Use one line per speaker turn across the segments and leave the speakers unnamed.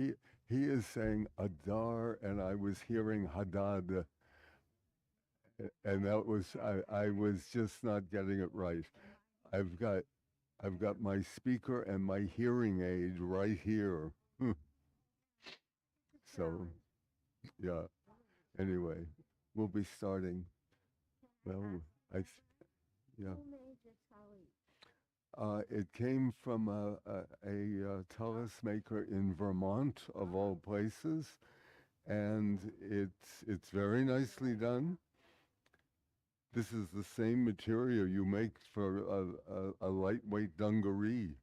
he he is saying Adar, and I was hearing Hadad, and that was I was just not getting it right. I've got I've got my speaker and my hearing aid right here. So yeah. Anyway, we'll be starting. Well, I yeah. It came from a talus maker in Vermont, of all places, and it's very nicely done. This is the same material you make for a lightweight dungaree,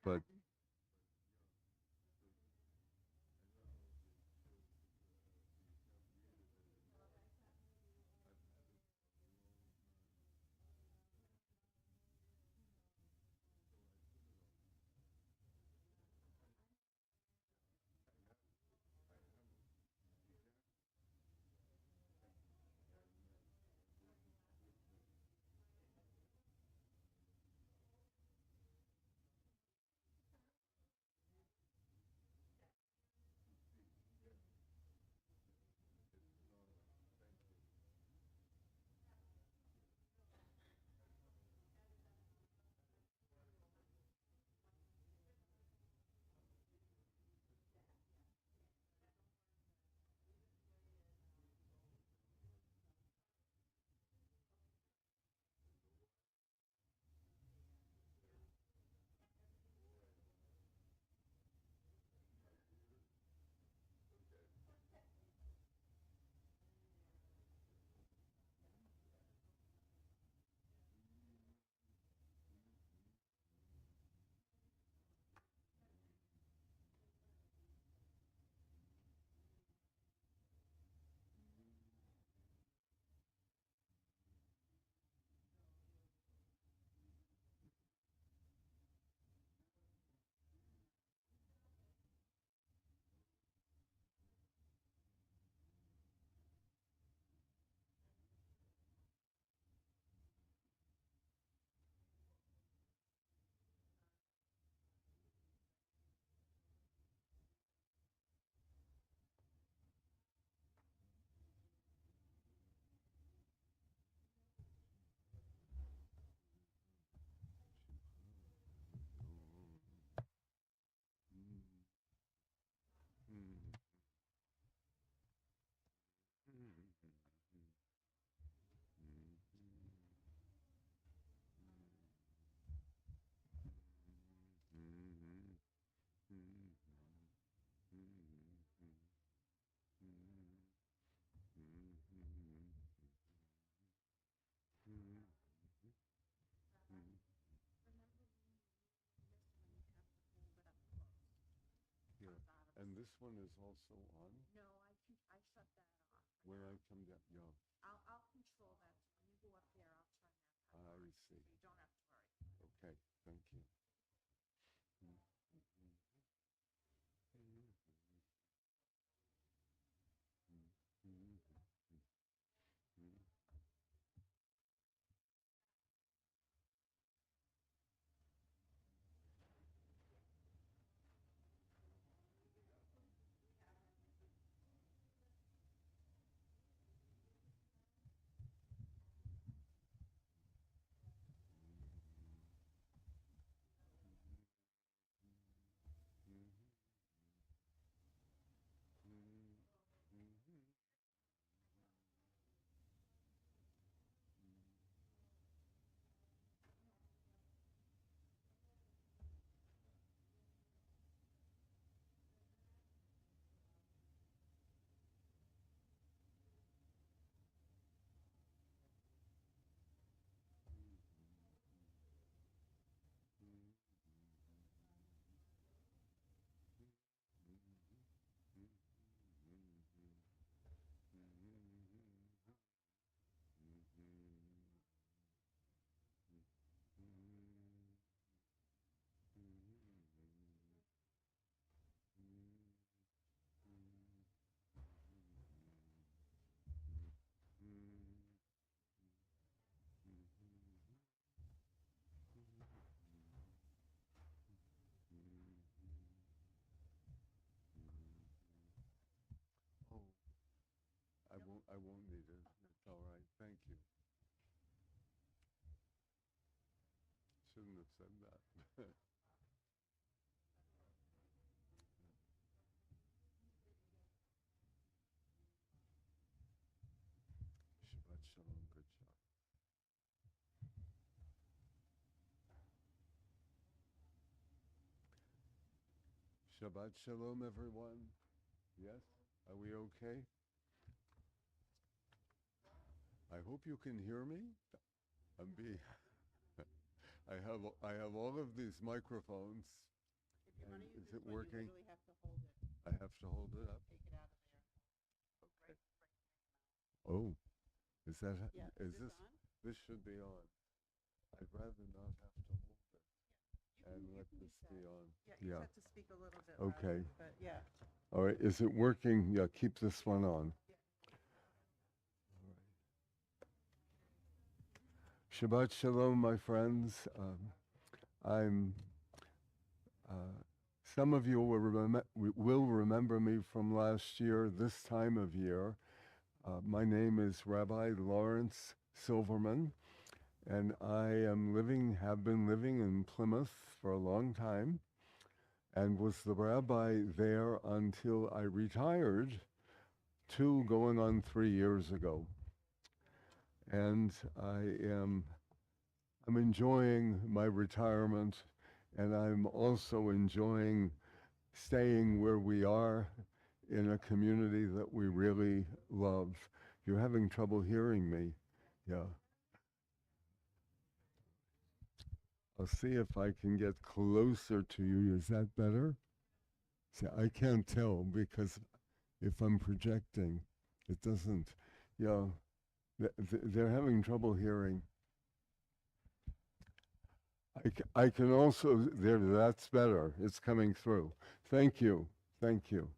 but yeah. And this one is also on when I come down. Yeah, I see. Okay, thank you. I won't need it. It's all right. Thank you. Shouldn't have said that. Shabbat shalom. Good job. Shabbat shalom, everyone. Yes? Are we okay? I hope you can hear me. I'm be I have all of these microphones.
If you want to use
Is
this
it
one,
working?
you literally have to hold it.
I have to hold it up.
Take it out of there.
Okay. Oh, is that
Yeah,
is
is
this
this on?
this should be on. I'd rather not have to hold it and let this be on.
Yeah, you
Yeah.
just have to speak a little bit
Okay.
louder, but yeah.
All right. Is it working? Yeah. Keep this one on. Shabbat shalom, my friends. I'm. Some of you will remember me from last year, this time of year. My name is Rabbi Lawrence Silverman, and have been living in Plymouth for a long time, and was the rabbi there until I retired 3 years ago. And I'm enjoying my retirement, and I'm also enjoying staying where we are in a community that we really love. You're having trouble hearing me. Yeah. I'll see if I can get closer to you. Is that better? See, I can't tell because if I'm projecting, it doesn't. Yeah, they're having trouble hearing. I can also, that's better. It's coming through. Thank you. Thank you.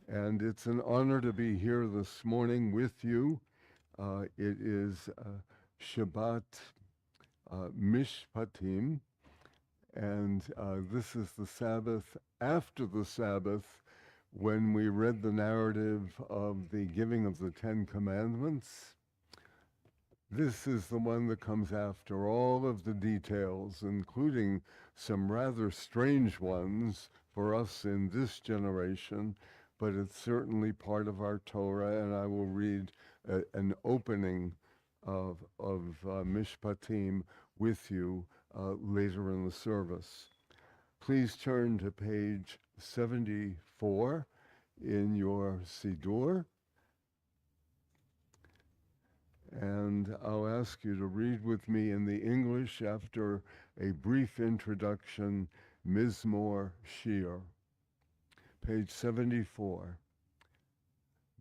And it's an honor to be here this morning with you. It is Shabbat Mishpatim, and this is the Sabbath after the Sabbath when we read the narrative of the giving of the Ten Commandments. This is the one that comes after all of the details, including some rather strange ones for us in this generation, but it's certainly part of our Torah, and I will read an opening of Mishpatim with you later in the service. Please turn to page 74 in your Siddur. And I'll ask you to read with me in the English after a brief introduction, Mizmor Shir. Page 74.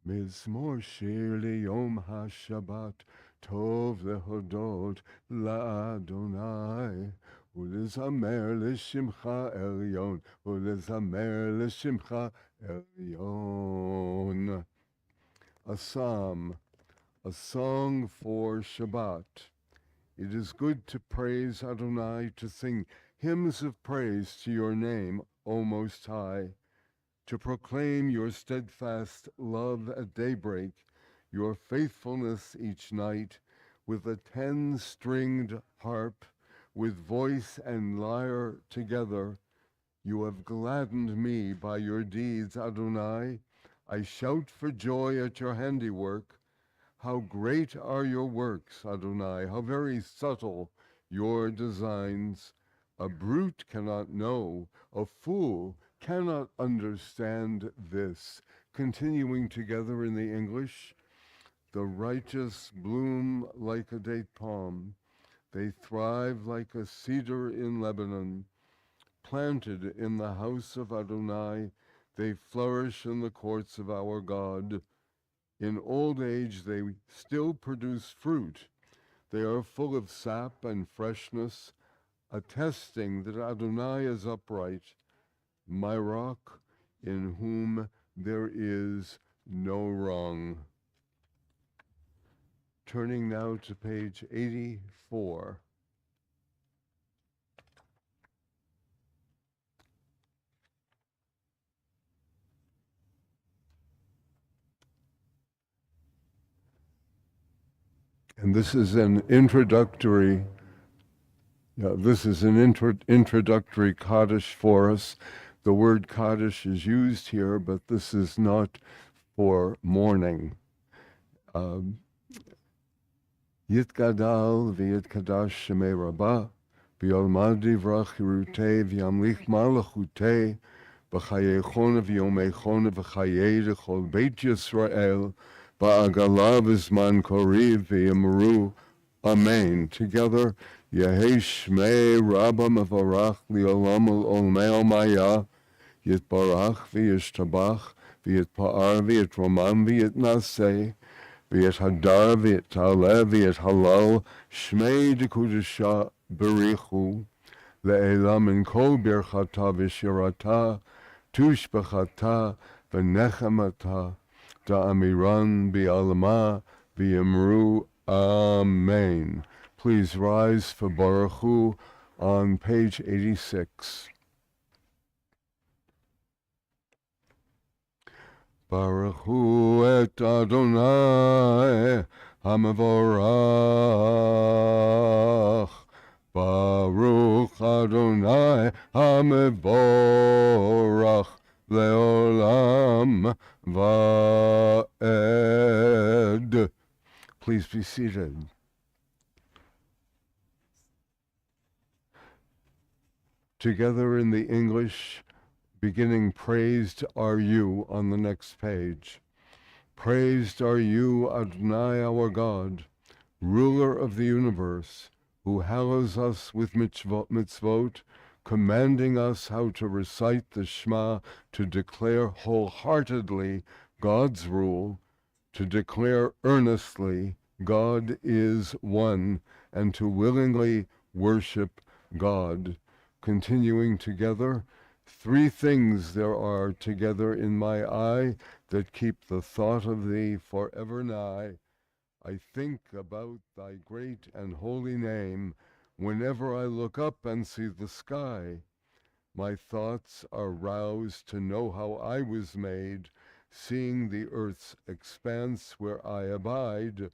Mizmor Shir liyom HaShabbat, Tov lehodot la'Adonai, ולזמר לשמך עליון, ולזמר לשמך עליון. A psalm. A song for Shabbat. It is good to praise Adonai, to sing hymns of praise to your name, O Most High, to proclaim your steadfast love at daybreak, your faithfulness each night, with a 10-stringed harp, with voice and lyre together. You have gladdened me by your deeds, Adonai. I shout for joy at your handiwork. How great are your works, Adonai, how very subtle your designs. A brute cannot know, a fool cannot understand this. Continuing together in the English, the righteous bloom like a date palm. They thrive like a cedar in Lebanon. Planted in the house of Adonai, they flourish in the courts of our God. In old age, they still produce fruit. They are full of sap and freshness, attesting that Adonai is upright, my rock, in whom there is no wrong. Turning now to page 84. And this is an introductory, introductory Kaddish for us. The word Kaddish is used here, but this is not for mourning. Yitgadal v'yitkadash shemei Rabbah, v'yolmad divrach hirutei v'yamlich malachutei, v'chayechona v'yomechona v'chayei d'chol Beit Yisrael, ba'agala v'zman koriv v'yamru. Amen. Together, Yehei Shmei Rabba Mevarach Li'olam Olmei Omaya, Yitbarach v'yishtabach, v'yitpa'ar v'yitromam v'yitnaseh, v'yithadar v'yitaleh v'yithalal, Shmei Dekudesha Berichu, Le'elam in kol birchata v'shirata, tushbechata v'nechamata, da'amiran bi'alma v'yamru. Amen. Please rise for Baruch Hu on page 86. Baruch Hu et Adonai HaMevorach. Baruch Adonai HaMevorach Leolam Va'ed. Please be seated. Together in the English, beginning praised are you on the next page. Praised are you, Adonai our God, ruler of the universe, who hallows us with mitzvot, commanding us how to recite the Shema, to declare wholeheartedly God's rule, to declare earnestly God is one, and to willingly worship God. Continuing together, three things there are together in my eye that keep the thought of thee forever nigh. I think about thy great and holy name whenever I look up and see the sky. My thoughts are roused to know how I was made, seeing the earth's expanse where I abide,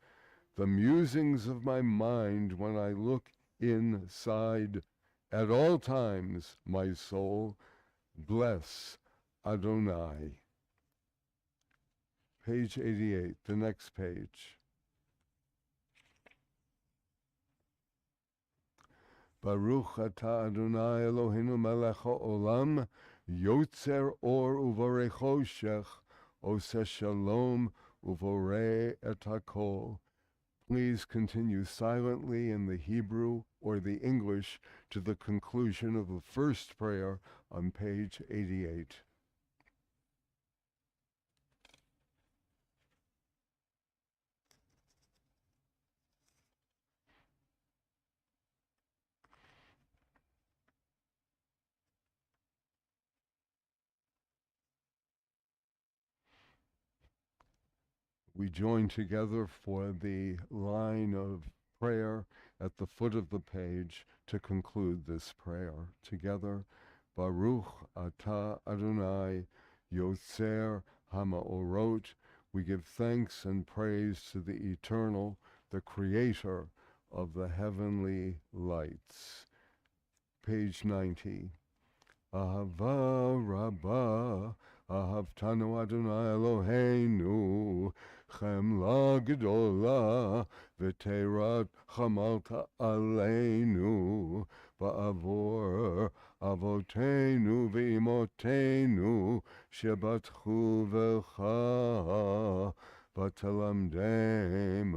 the musings of my mind when I look inside. At all times, my soul, bless Adonai. Page 88, the next page. Baruch atah Adonai Eloheinu melech ha'olam, yotzer or uvorei choshech, oseh shalom uvorei et hakol. Please continue silently in the Hebrew or the English to the conclusion of the first prayer on page 88. We join together for the line of prayer at the foot of the page to conclude this prayer. Together, Baruch atah Adonai Yotzer Hamaorot. We give thanks and praise to the Eternal, the Creator of the heavenly lights. Page 90. Ahava Rabbah, Ahavtanu Adonai Eloheinu, Chemla Gedola, V'terat Chamalta Aleinu, Ba'avor Avotenu V'imotenu, Shebatchu V'cha, V'telamdem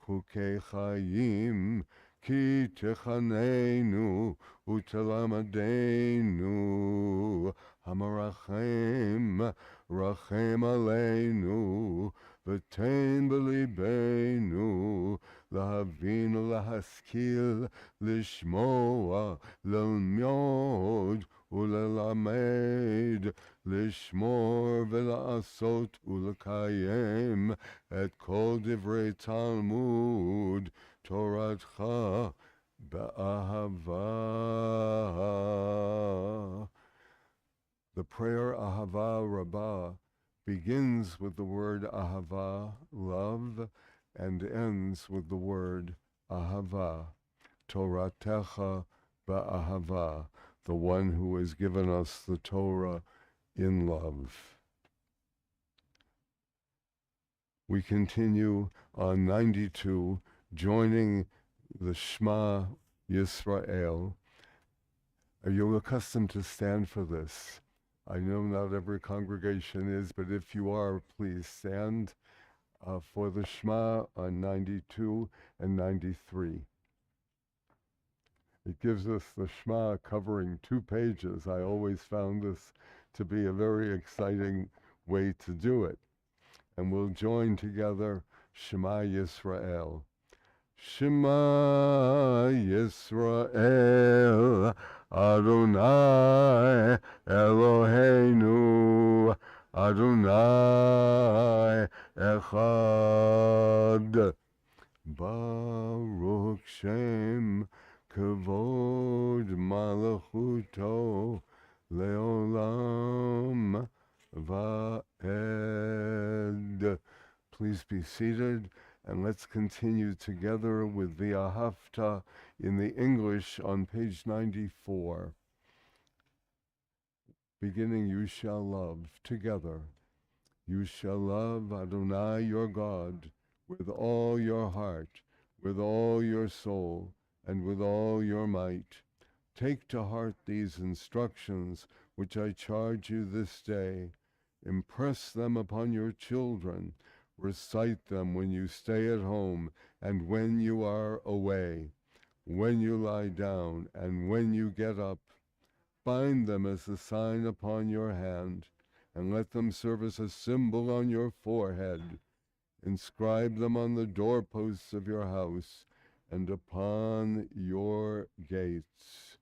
Chukei Chayim, Ki Techanenu, Utelamadenu, Hamarachem, Rachem Aleinu, V'tein B'libeinu, Lahavin Lahaskil, Lishmoa, Lelmyod, Ulelamed, Lishmor V'la'asot Ulekayem, Et Kol Divrei Talmud, Toratcha Ba'ahava. The prayer Ahava Rabbah begins with the word Ahava, love, and ends with the word ahava, Toratecha ba'ahava, the one who has given us the Torah in love. We continue on 92, joining the Shema Yisrael. Are you accustomed to stand for this? I know not every congregation is, but if you are, please stand for the Shema on 92 and 93. It gives us the Shema covering 2 pages. I always found this to be a very exciting way to do it. And we'll join together Shema Yisrael. Shema Yisrael, Adonai Eloheinu, Adonai Echad. Baruch Shem Kavod Malachuto Leolam Va'ed. Please be seated, and let's continue together with the Ahavta in the English on page 94. Beginning, you shall love together. You shall love Adonai your God with all your heart, with all your soul, and with all your might. Take to heart these instructions which I charge you this day. Impress them upon your children. Recite them when you stay at home and when you are away, when you lie down and when you get up. Bind them as a sign upon your hand, and let them serve as a symbol on your forehead. Inscribe them on the doorposts of your house and upon your gates.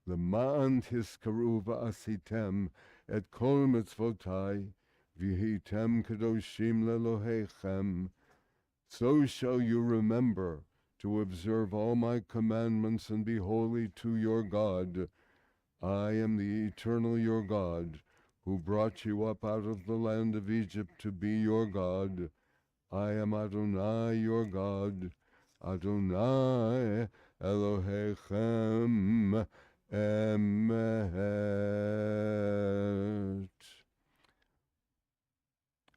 L'ma'an tizkaru va'asitem et kol mitzvotai, v'hitem kadoshim lelohechem. So shall you remember to observe all my commandments and be holy to your God. I am the eternal your God, who brought you up out of the land of Egypt to be your God. I am Adonai your God, Adonai Elohechem Emet.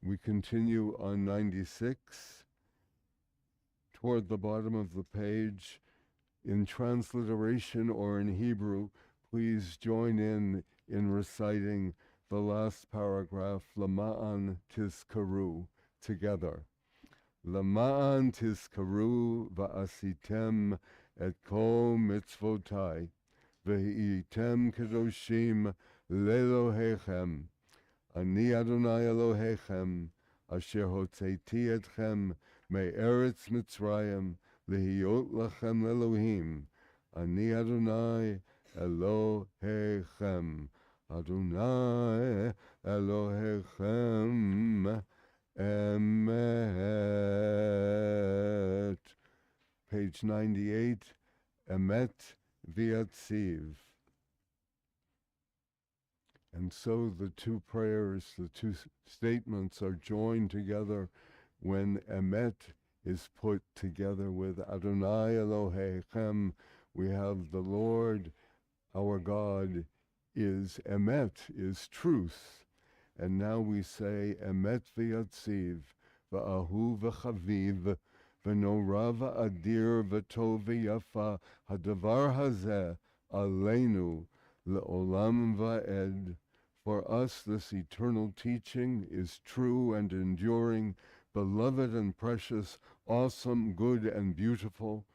We continue on 96, toward the bottom of the page. In transliteration or in Hebrew, please join in reciting the last paragraph, L'ma'an tizkaru, together. L'ma'an tizkaru va'asitem et kol mitzvotai, v'hi'item kadoshim lelohechem. Ani Adonai Elohechem, asher hotzeiti etchem me'eretz Mitzrayim, lehiyot lachem Elohim. Ani Adonai Elohechem, Adonai Elohechem Emet. Page 98, Emet v'yatziv. And so the 2 prayers, the 2 statements are joined together when Emet is put together with Adonai Elohechem. We have the Lord, our God, is Emet, is truth. And now we say Emet v'yatziv, v'ahu v'chaviv, v'nora v'adir v'tov v'yafa, hadavar hazeh aleinu le'olam va'ed. For us this eternal teaching is true and enduring, beloved and precious, awesome, good and beautiful.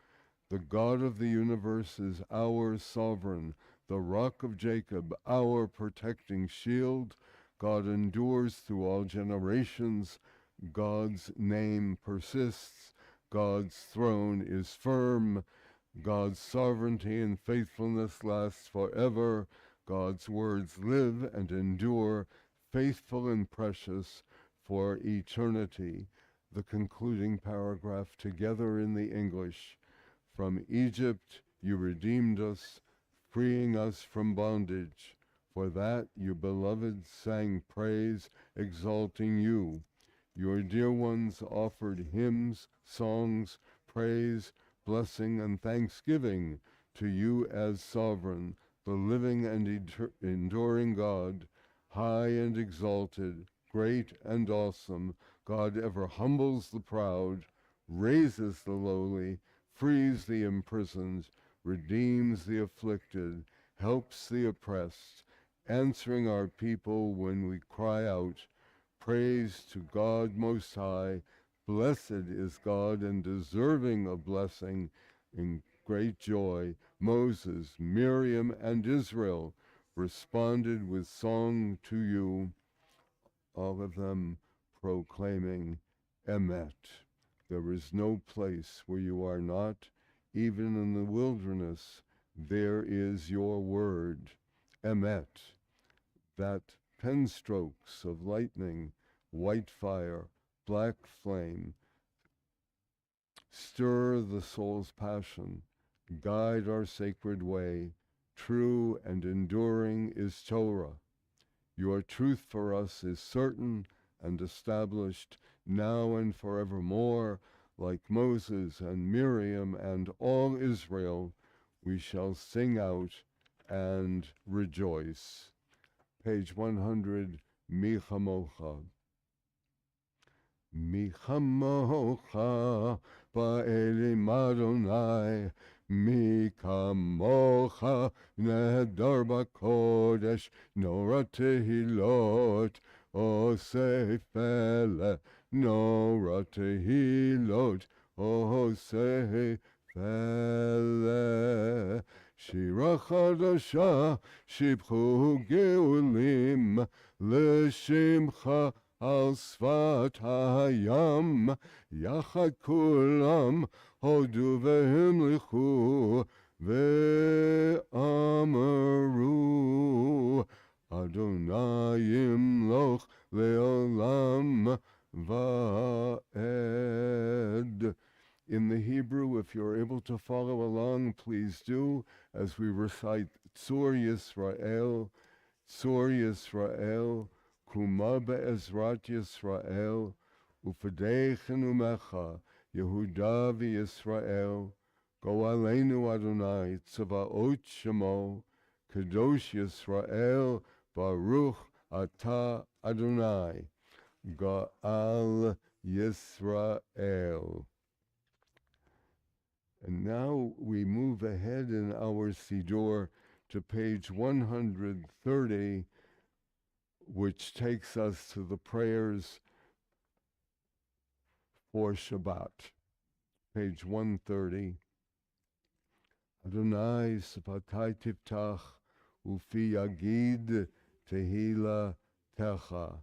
The God of the universe is our sovereign, the rock of Jacob, our protecting shield. God endures through all generations. God's name persists. God's throne is firm. God's sovereignty and faithfulness lasts forever. God's words live and endure, faithful and precious for eternity. The concluding paragraph together in the English. From Egypt you redeemed us, freeing us from bondage. For that you, beloved, sang praise, exalting you. Your dear ones offered hymns, songs, praise, blessing, and thanksgiving to you as sovereign, the living and enduring God, high and exalted, great and awesome. God ever humbles the proud, raises the lowly, frees the imprisoned, redeems the afflicted, helps the oppressed, answering our people when we cry out. Praise to God Most High. Blessed is God and deserving of blessing. In great joy, Moses, Miriam, and Israel responded with song to you, all of them proclaiming Emet. There is no place where you are not, even in the wilderness, there is your word, Emet, that pen strokes of lightning, white fire, black flame, stir the soul's passion, guide our sacred way. True and enduring is Torah. Your truth for us is certain and established now and forevermore. Like Moses and Miriam and all Israel, we shall sing out and rejoice. Page 100, Mi Chamocha. Mi Chamocha ba'elim Adonai, Mi Kamocha nehedar b'kodesh, Nora tehilot, Osei fele, Nora tehilot, Osei fele. Shira chadasha, shibchu geulim, l'shimcha al sfat hayam, yachad kulam, hodu vehimlichu, ve'amaru, Adonai yimloch le'olam va'ed. In the Hebrew, if you're able to follow along, please do, as we recite Tzur Yisrael, Tzur Yisrael, Kuma be'ezrat Yisrael, Ufadeichenu mecha, Yehuda v'Yisrael, Go aleinu Adonai, Tzavaot Shemo, Kadosh Yisrael, Baruch Ata Adonai, Ga'al Yisrael. And now we move ahead in our Siddur to page 130, which takes us to the prayers for Shabbat. Page 130. Adonai Sapatai Tiftach Ufi Yagid Tehila Techa.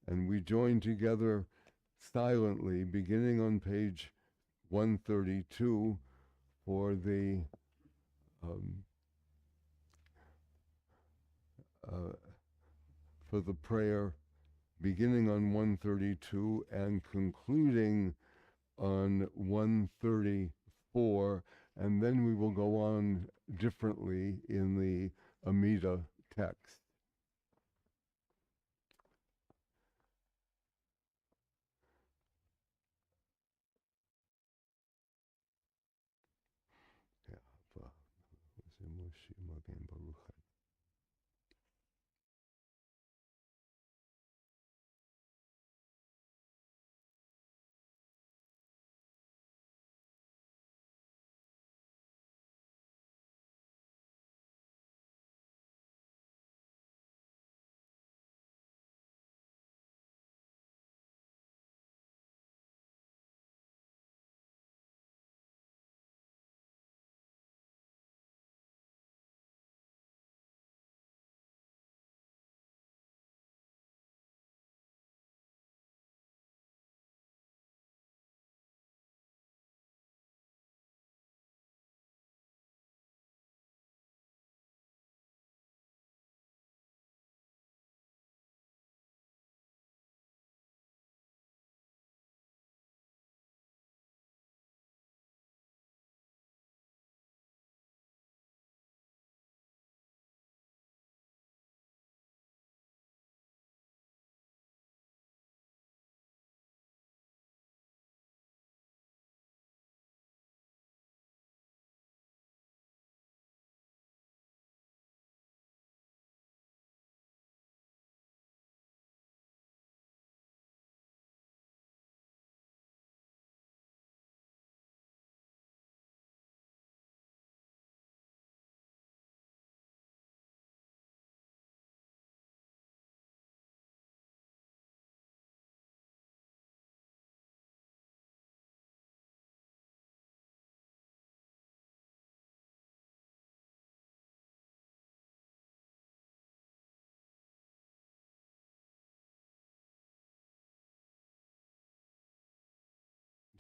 And we join together silently, beginning on page 132 for the prayer beginning on 132 and concluding on 134, and then we will go on differently in the Amida text.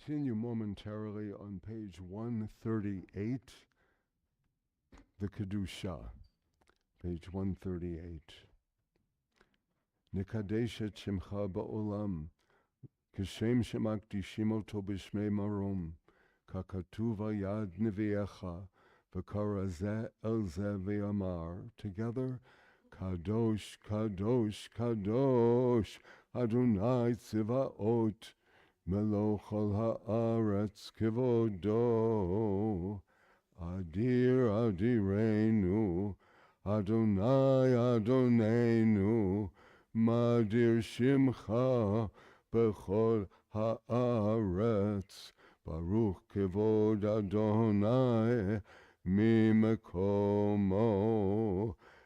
continue momentarily on page 138, the Kedusha, page 138. Nikadesh et shemcha ba'olam, כשם שמקדישים אותו בשמי מרום, ככתוב על יד נביאך, וקרא זה אל זה ואמר, together, קדוש, קדוש, קדוש, אדוני צבאות, מלוא כל הארץ כבודו, אדיר אדירנו, אדוני אדוננו, מדיר שמך בכל הארץ, ברוך כבוד אדוני ממקומו.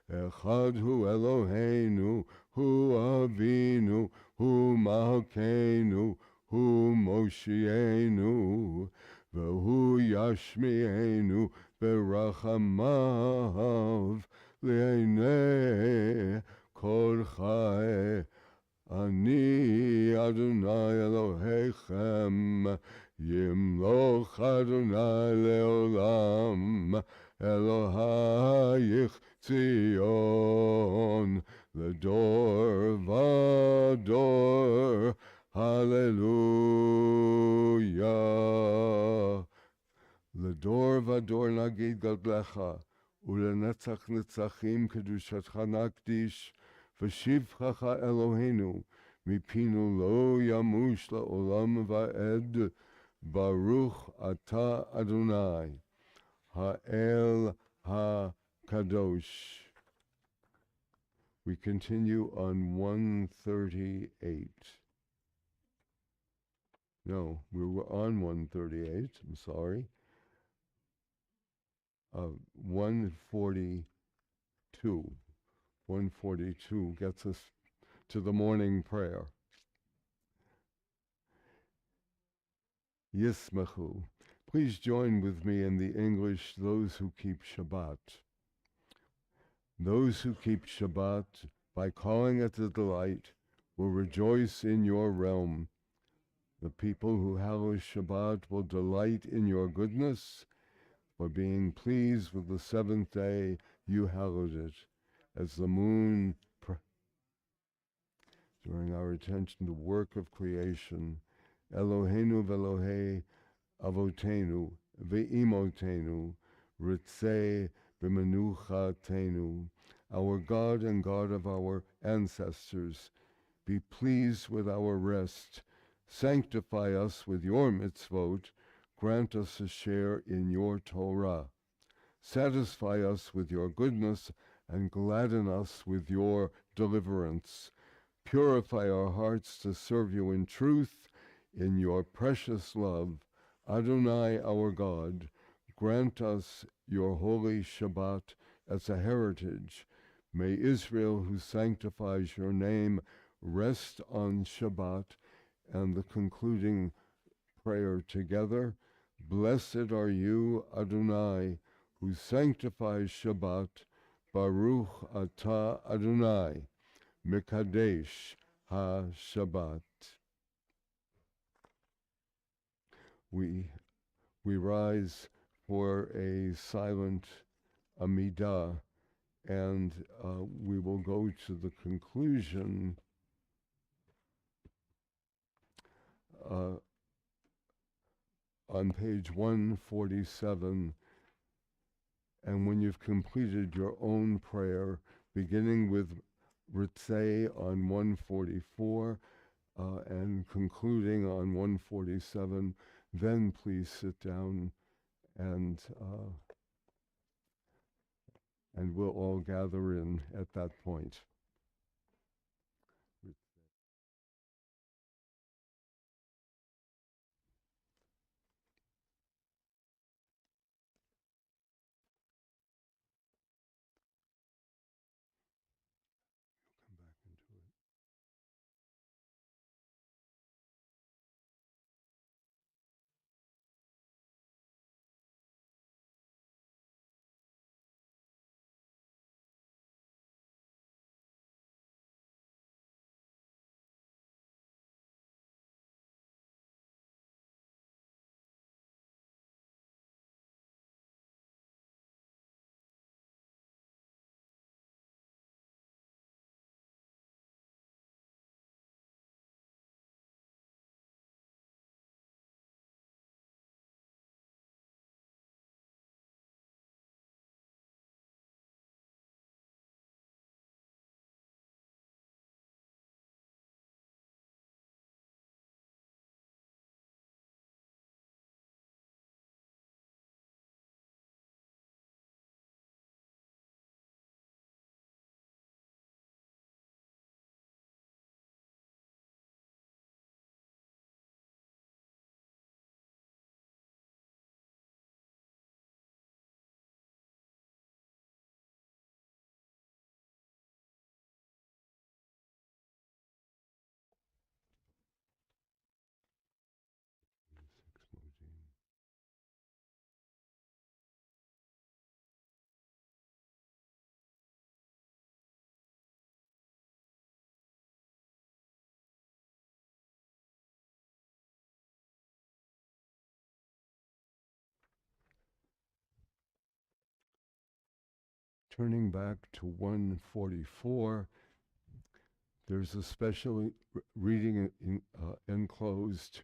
אחד הוא אלוהינו, הוא אבינו, הוא מלכנו, הוא מושיענו, והוא ישמיענו ברחמיו לעיני כל חי. אני אדוני אלוהיכם, ימלוך אדוני לעולם, אלוהיך ציון, לדור ודור, הללויה. לדור ודור נגיד גדלך, ולנצח נצחים קדושתך נקדיש, ושבחך אלוהינו, מפינו לא ימוש לעולם ועד, ברוך אתה אדוני, האל הקדוש. We continue on 138. No, we were on 138, I'm sorry. 142. 142 gets us to the morning prayer. Yismachu. Please join with me in the English, those who keep Shabbat. Those who keep Shabbat, by calling it a delight, will rejoice in your realm. The people who hallow Shabbat will delight in your goodness, for being pleased with the seventh day you hallowed it, as the moon during our attention to work of creation. Eloheinu ve'Elohei avotenu ve'imotenu ritzei b'menuchatenu. Our God and God of our ancestors, be pleased with our rest. Sanctify us with your mitzvot. Grant us a share in your Torah. Satisfy us with your goodness and gladden us with your deliverance. Purify our hearts to serve you in truth, in your precious love. Adonai, our God, grant us your holy Shabbat as a heritage. May Israel, who sanctifies your name, rest on Shabbat. And the concluding prayer together. Blessed are you, Adonai, who sanctifies Shabbat. Baruch atah Adonai, Mekadesh ha-Shabbat. We rise for a silent Amidah, and we will go to the conclusion on page 147. And when you've completed your own prayer, beginning with Ritzei on 144 and concluding on 147, then please sit down and we'll all gather in at that point. Turning back to 144, there's a special reading enclosed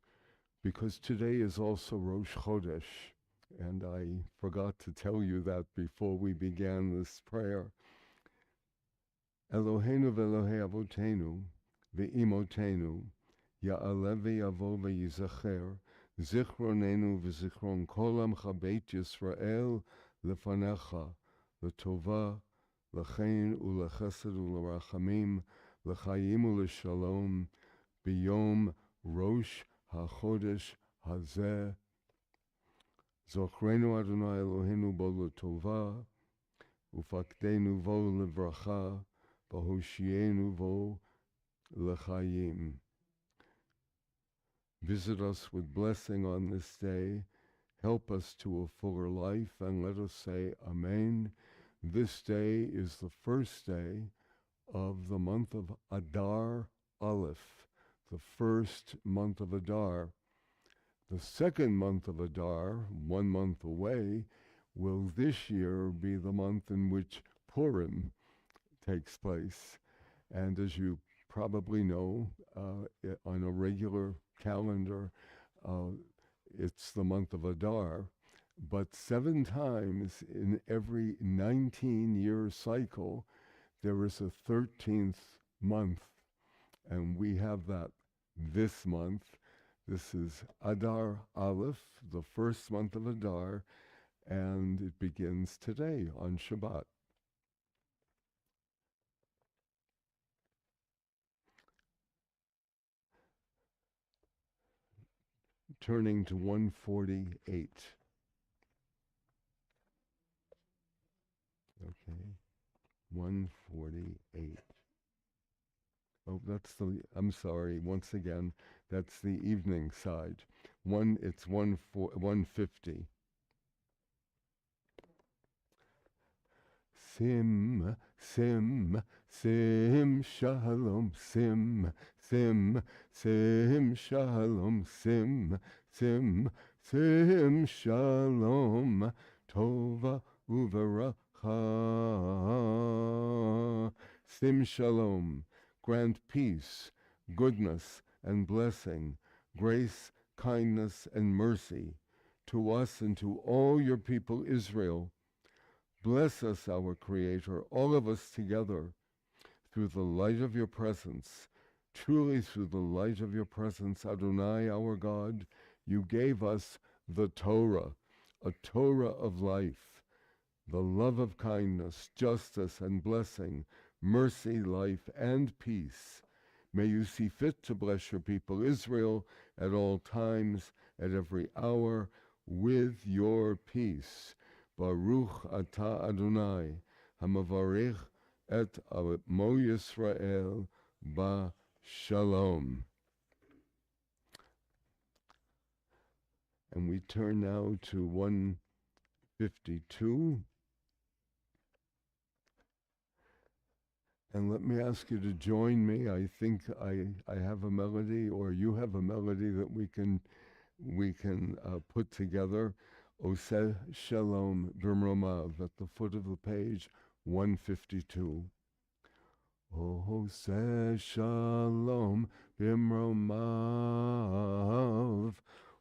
because today is also Rosh Chodesh, and I forgot to tell you that before we began this prayer. Eloheinu ve'Elohei avotenu ve'imotenu ya'aleh ve'yavo ve'yizacher zichronenu v'zichron kol amcha beit Yisrael lefanecha l'tova l'chein u'lechesed u'lerachamim l'chayim u'leshalom biyom Rosh HaChodesh hazeh zochrenu Adonai Eloheinu bo l'tova ufakdenu vo levracha v'hoshienu vo l'chayim. Visit us with blessing on this day. Help us to a fuller life, and let us say Amen. This day is the first day of the month of Adar Aleph, the first month of Adar. The second month of Adar, 1 month away, will this year be the month in which Purim takes place. And as you probably know, on a regular calendar, it's the month of Adar. But 7 times in every 19-year cycle, there is a 13th month. And we have that this month. This is Adar Aleph, the first month of Adar, and it begins today on Shabbat. Turning to 148. Okay, 148. Oh, I'm sorry, once again, that's the evening side. It's 150. Sim, sim, sim, shalom, sim, sim, sim, shalom, sim, sim, sim, shalom, tova uveracha. Sim shalom, grant peace, goodness, and blessing, grace, kindness, and mercy to us and to all your people Israel. Bless us, our Creator, all of us together, through the light of your presence. Truly through the light of your presence, Adonai, our God, you gave us the Torah, a Torah of life, the love of kindness, justice, and blessing, mercy, life, and peace. May you see fit to bless your people Israel at all times, at every hour, with your peace. Baruch atah Adonai, hamavarich et amo Yisrael ba shalom. And we turn now to 152. And let me ask you to join me. I think I have a melody, or you have a melody that we can put together. Oseh Shalom B'Mromav at the foot of the page, 152. Oseh Shalom B'Mromav,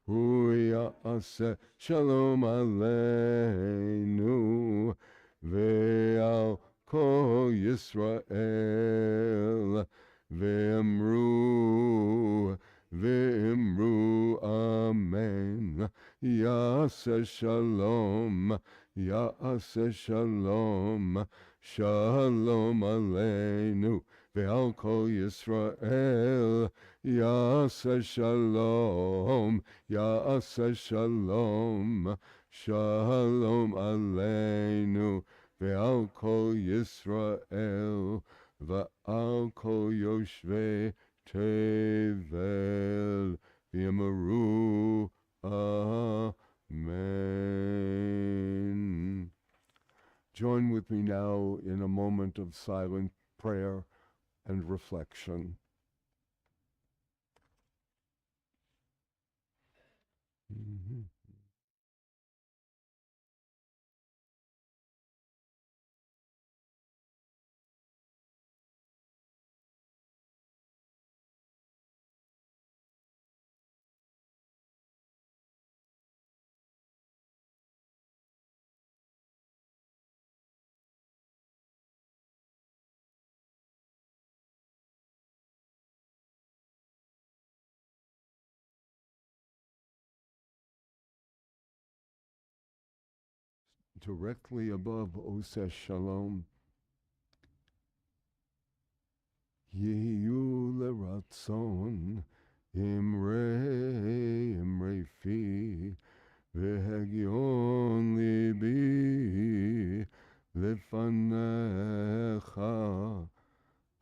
Hu Ya'aseh Shalom Aleinu, Ve'al Kol Yisrael, Ve'emru Amen. Ya'aseh Shalom, Ya'aseh Shalom, Shalom Aleinu, Ve'al Kol Yisrael, Ya'aseh Shalom, Ya'aseh Shalom, Shalom Aleinu, Ve'al Kol Yisrael, Ve'al Kol Yoshvei Tevel, V'yamaru Amen. Join with me now in a moment of silent prayer and reflection. Mm-hmm. directly above Oseh Shalom. Yehu leratzon imre fi v'hegyon libi lefanecha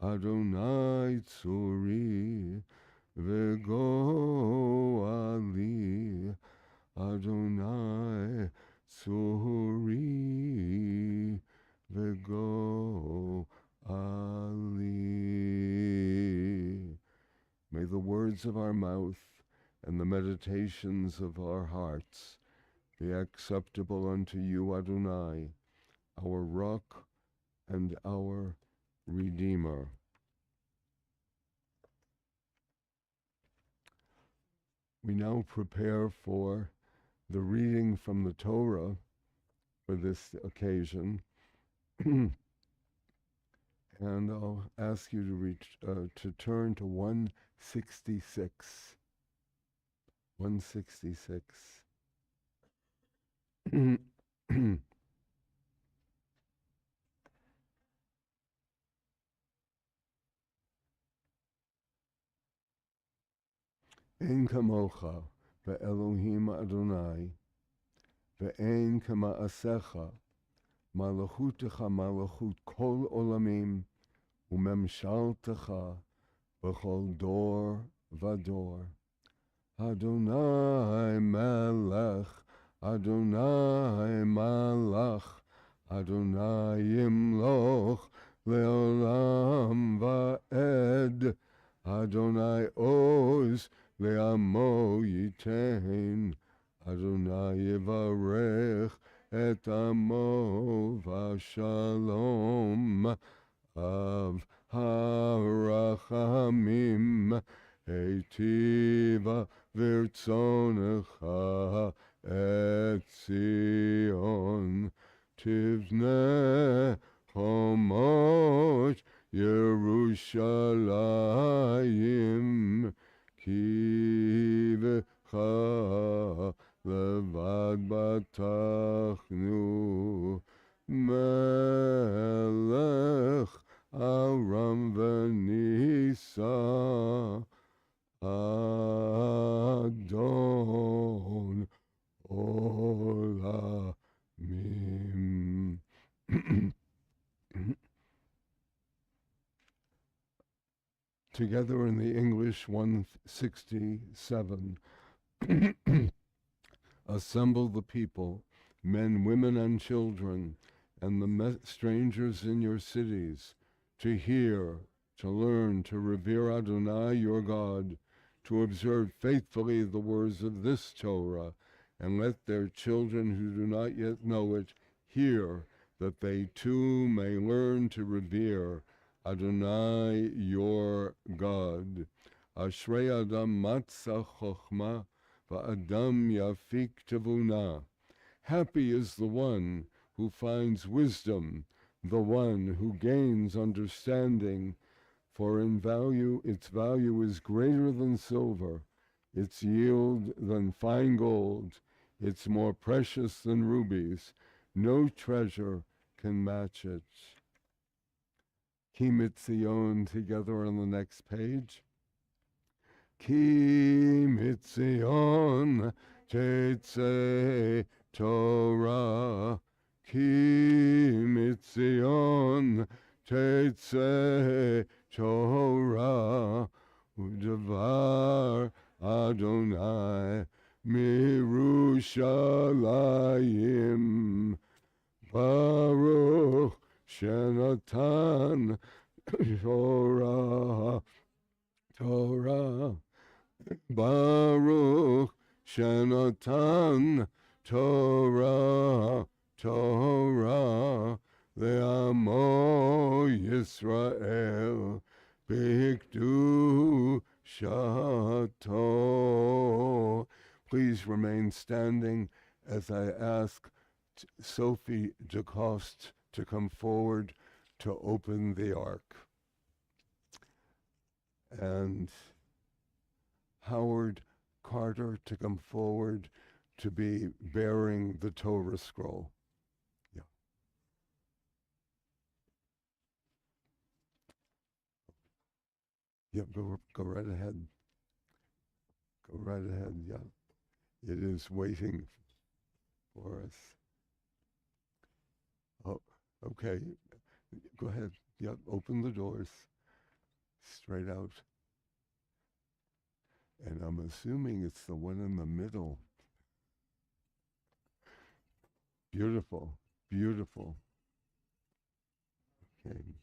Adonai tzuri v'goali Adonai tzuri v'goali. May the words of our mouth and the meditations of our hearts be acceptable unto you, Adonai, our rock and our Redeemer. We now prepare for the reading from the Torah for this occasion. And I'll ask you to turn to 166. 166. Ein kamocha ve'elohim Adonai ve'ein kama'asecha malachutecha malachut kol olamim umemshaltecha b'chol dor v'dor. Adonai melech, Adonai malach, Adonai yimloch le'olam va'ed. Adonai oz le'amo yitein. Adonai yivarech et amo v'shalom. Av harachamim eitiva v'rtzonecha et Zion. Tivneh chomot Yerushalayim ki v'cha levad batachnu melech Aram v'nisa Adon olamim. Together in the English 167. Assemble the people, men, women, and children, and the strangers in your cities, to hear, to learn, to revere Adonai your God, to observe faithfully the words of this Torah, and let their children who do not yet know it hear, that they too may learn to revere Adonai your God. Ashrei Adam matzah chochmah va'adam yafik tevunah. Happy is the one who finds wisdom, the one who gains understanding, for its value is greater than silver, its yield than fine gold, it's more precious than rubies. No treasure can match it. Ki mitzion together on the next page. Ki mitzion tetzei Torah. Ki mitzion tetzei Torah. U'davar Adonai mirushalayim. Baruch Shenatan Torah. Baruch Shenatan Torah Le'amo Yisrael B'Kdushato. Please remain standing as I ask Sophie DeCoste to come forward to open the ark, and Howard Carter to come forward to be bearing the Torah scroll. Yeah, go right ahead. Go right ahead. Yeah, it is waiting for us. Oh, okay. Go ahead. Yeah, open the doors straight out. And I'm assuming it's the one in the middle. Beautiful, beautiful. Okay.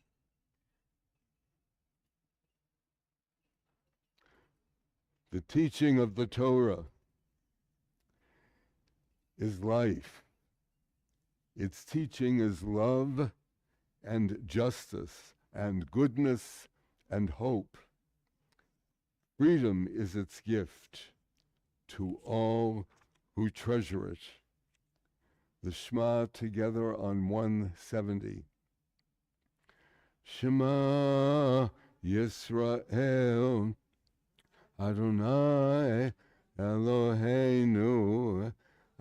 The teaching of the Torah is life. Its teaching is love and justice and goodness and hope. Freedom is its gift to all who treasure it. The Shema together on 170. Shema Yisrael Adonai Eloheinu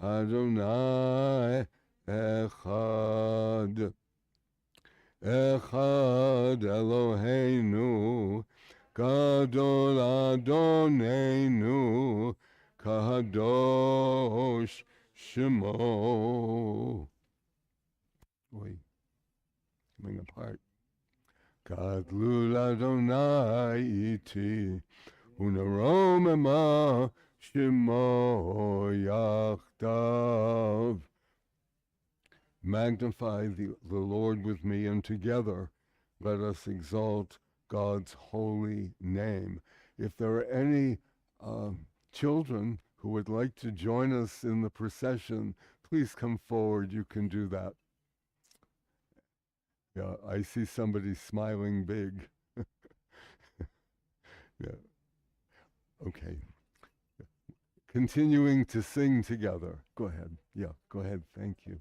Adonai Echad Echad Eloheinu Gadol Adonenu Kadosh Shemo. Wait, coming apart. Gadlul Adonai iti Unaromema Shemo Yachdav. Magnify the Lord with me, and together let us exalt God's holy name. If there are any children who would like to join us in the procession, please come forward. You can do that. Yeah, I see somebody smiling big. Yeah. Okay. Continuing to sing together. Go ahead. Yeah, go ahead. Thank you.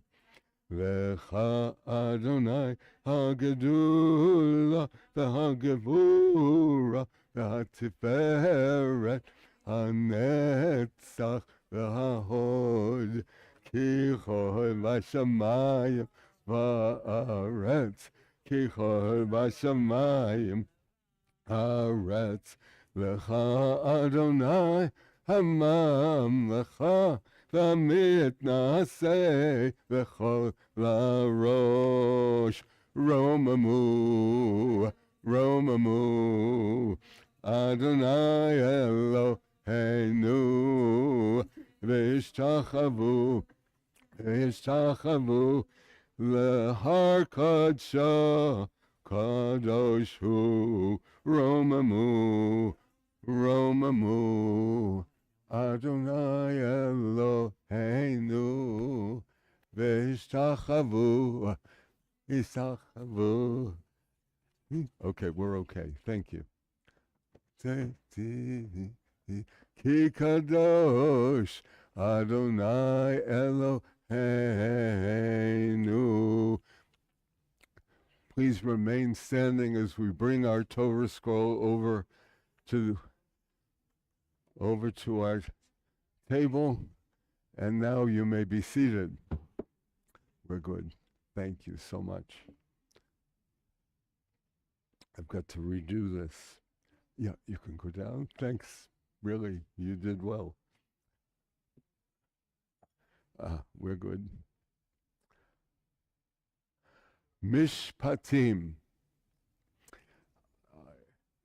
Lecha Adonai hagedula v'hagevura v'hatiferet hanetzach v'hahod ki chol v'shamayim v'aretz ki chol v'shamayim haaretz Lecha Adonai hamamlecha v'mitnaseh v'chol la'rosh romamu romamu Adonai Eloheinu v'ishtachavu v'ishtachavu l'har kadsha kadosh hu romamu romamu Adonai Eloheinu v'ishtachavu ishtachavu. Okay, we're okay. Thank you. Ki kadosh Adonai Eloheinu. Please remain standing as we bring our Torah scroll over to our table, and now you may be seated. We're good. Thank you so much. I've got to redo this. Yeah, you can go down. Thanks. Really, you did well. We're good. Mishpatim.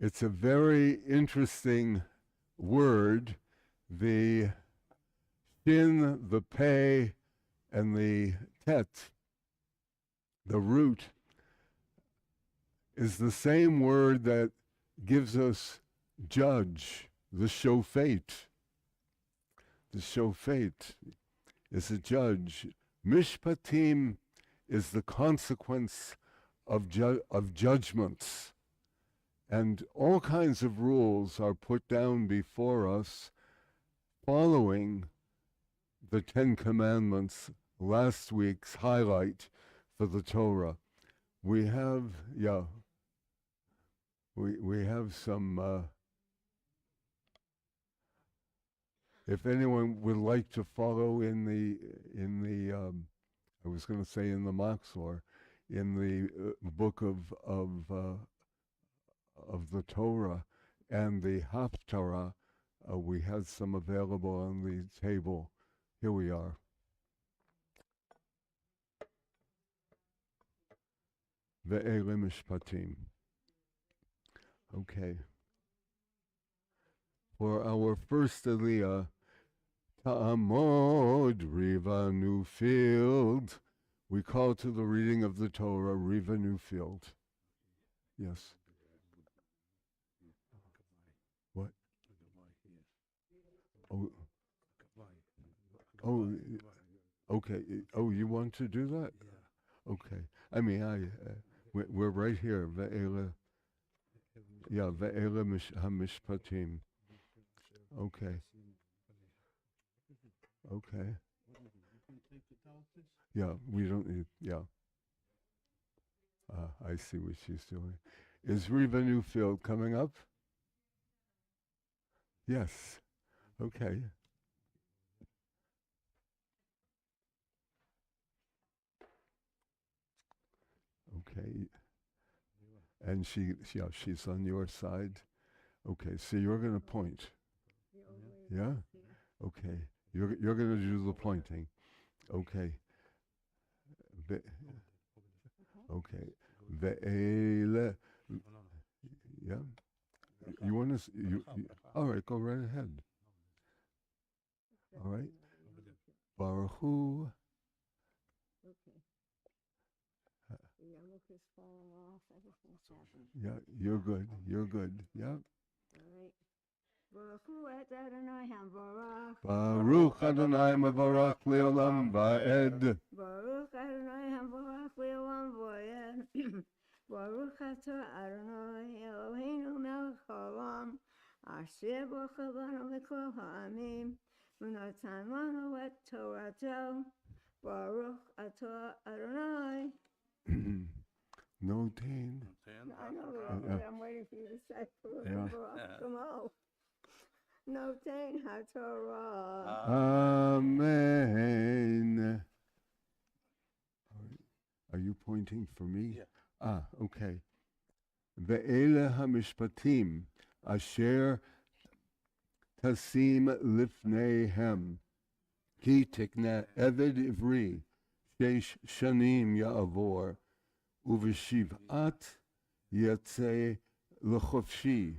It's a very interesting word. The shin, the pei, and the tet, the root, is the same word that gives us judge, the shofet. The shofet is a judge. Mishpatim is the consequence of judgments. And all kinds of rules are put down before us following the Ten Commandments, last week's highlight for the Torah. We have, we have some, if anyone would like to follow in the I was going to say in the Machzor, in the book of the Torah, And the Haftarah, we had some available on the table. Here we are. Ve'ele Mishpatim. Okay. For our first Aliyah, Ta'amod Riva Newfield. We call to the reading of the Torah, Riva Newfield. Yes. What? Oh, oh, okay. Oh, you want to do that? Okay. I mean, we're right here. Ve'ele, yeah, Ve'ele HaMishpatim. Okay. Okay. Yeah, we don't need, yeah. I see what she's doing. Is Riva Newfield coming up? Yes. Okay. Okay. And she's on your side. Okay, so you're going to point. Yeah? Okay. You're going to do the pointing. Okay. Okay. Ve'ele. Yeah. You want to? All right. Go right ahead. All right. Baruch Hu. Yeah, you're good. You're good. Yeah.
All right. Baruch Hu et Adonai Hamvarach.
Baruch Adonai Mavarach Leolam Va'ed.
Baruch Adonai Hamvarach Leolam Va'ed. Baruch Atah Adonai Eloheinu melech haolam. Asher bocha banu mikol ha'amim. V'natan lanu et Torato. Baruch Atah Adonai.
No tain.
I know, I'm waiting for you to say Baruch Shemo. No tain HaTorah.
Amen. Are you pointing for me?
Yeah.
Okay. Ve'ele hamishpatim asher tasim lifneihem ki tikna eved ivri shesh shanim ya'avor uv'shiv'at yatzeh l'chofshi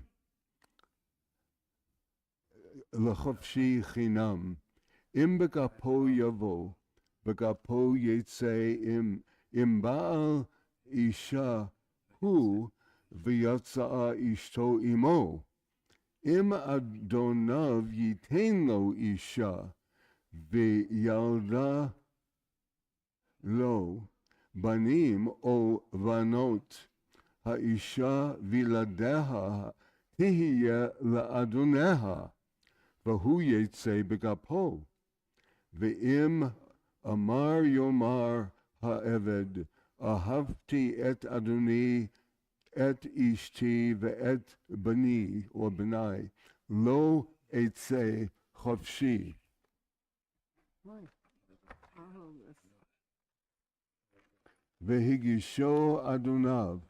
chinam im begapo yavo begapo yatzeh im baal isha hu v'yatza'a ishto imo im adonav yitain lo isha v'yalda lo banim o vanot ha'isha v'ladeha tihya la'adoneha v'hu yitzeh begapo v'im amar yomar ha'eved ahavti et Adoni et ishti ve'et bani or benai lo etze chofshi. Vehigisho Adonav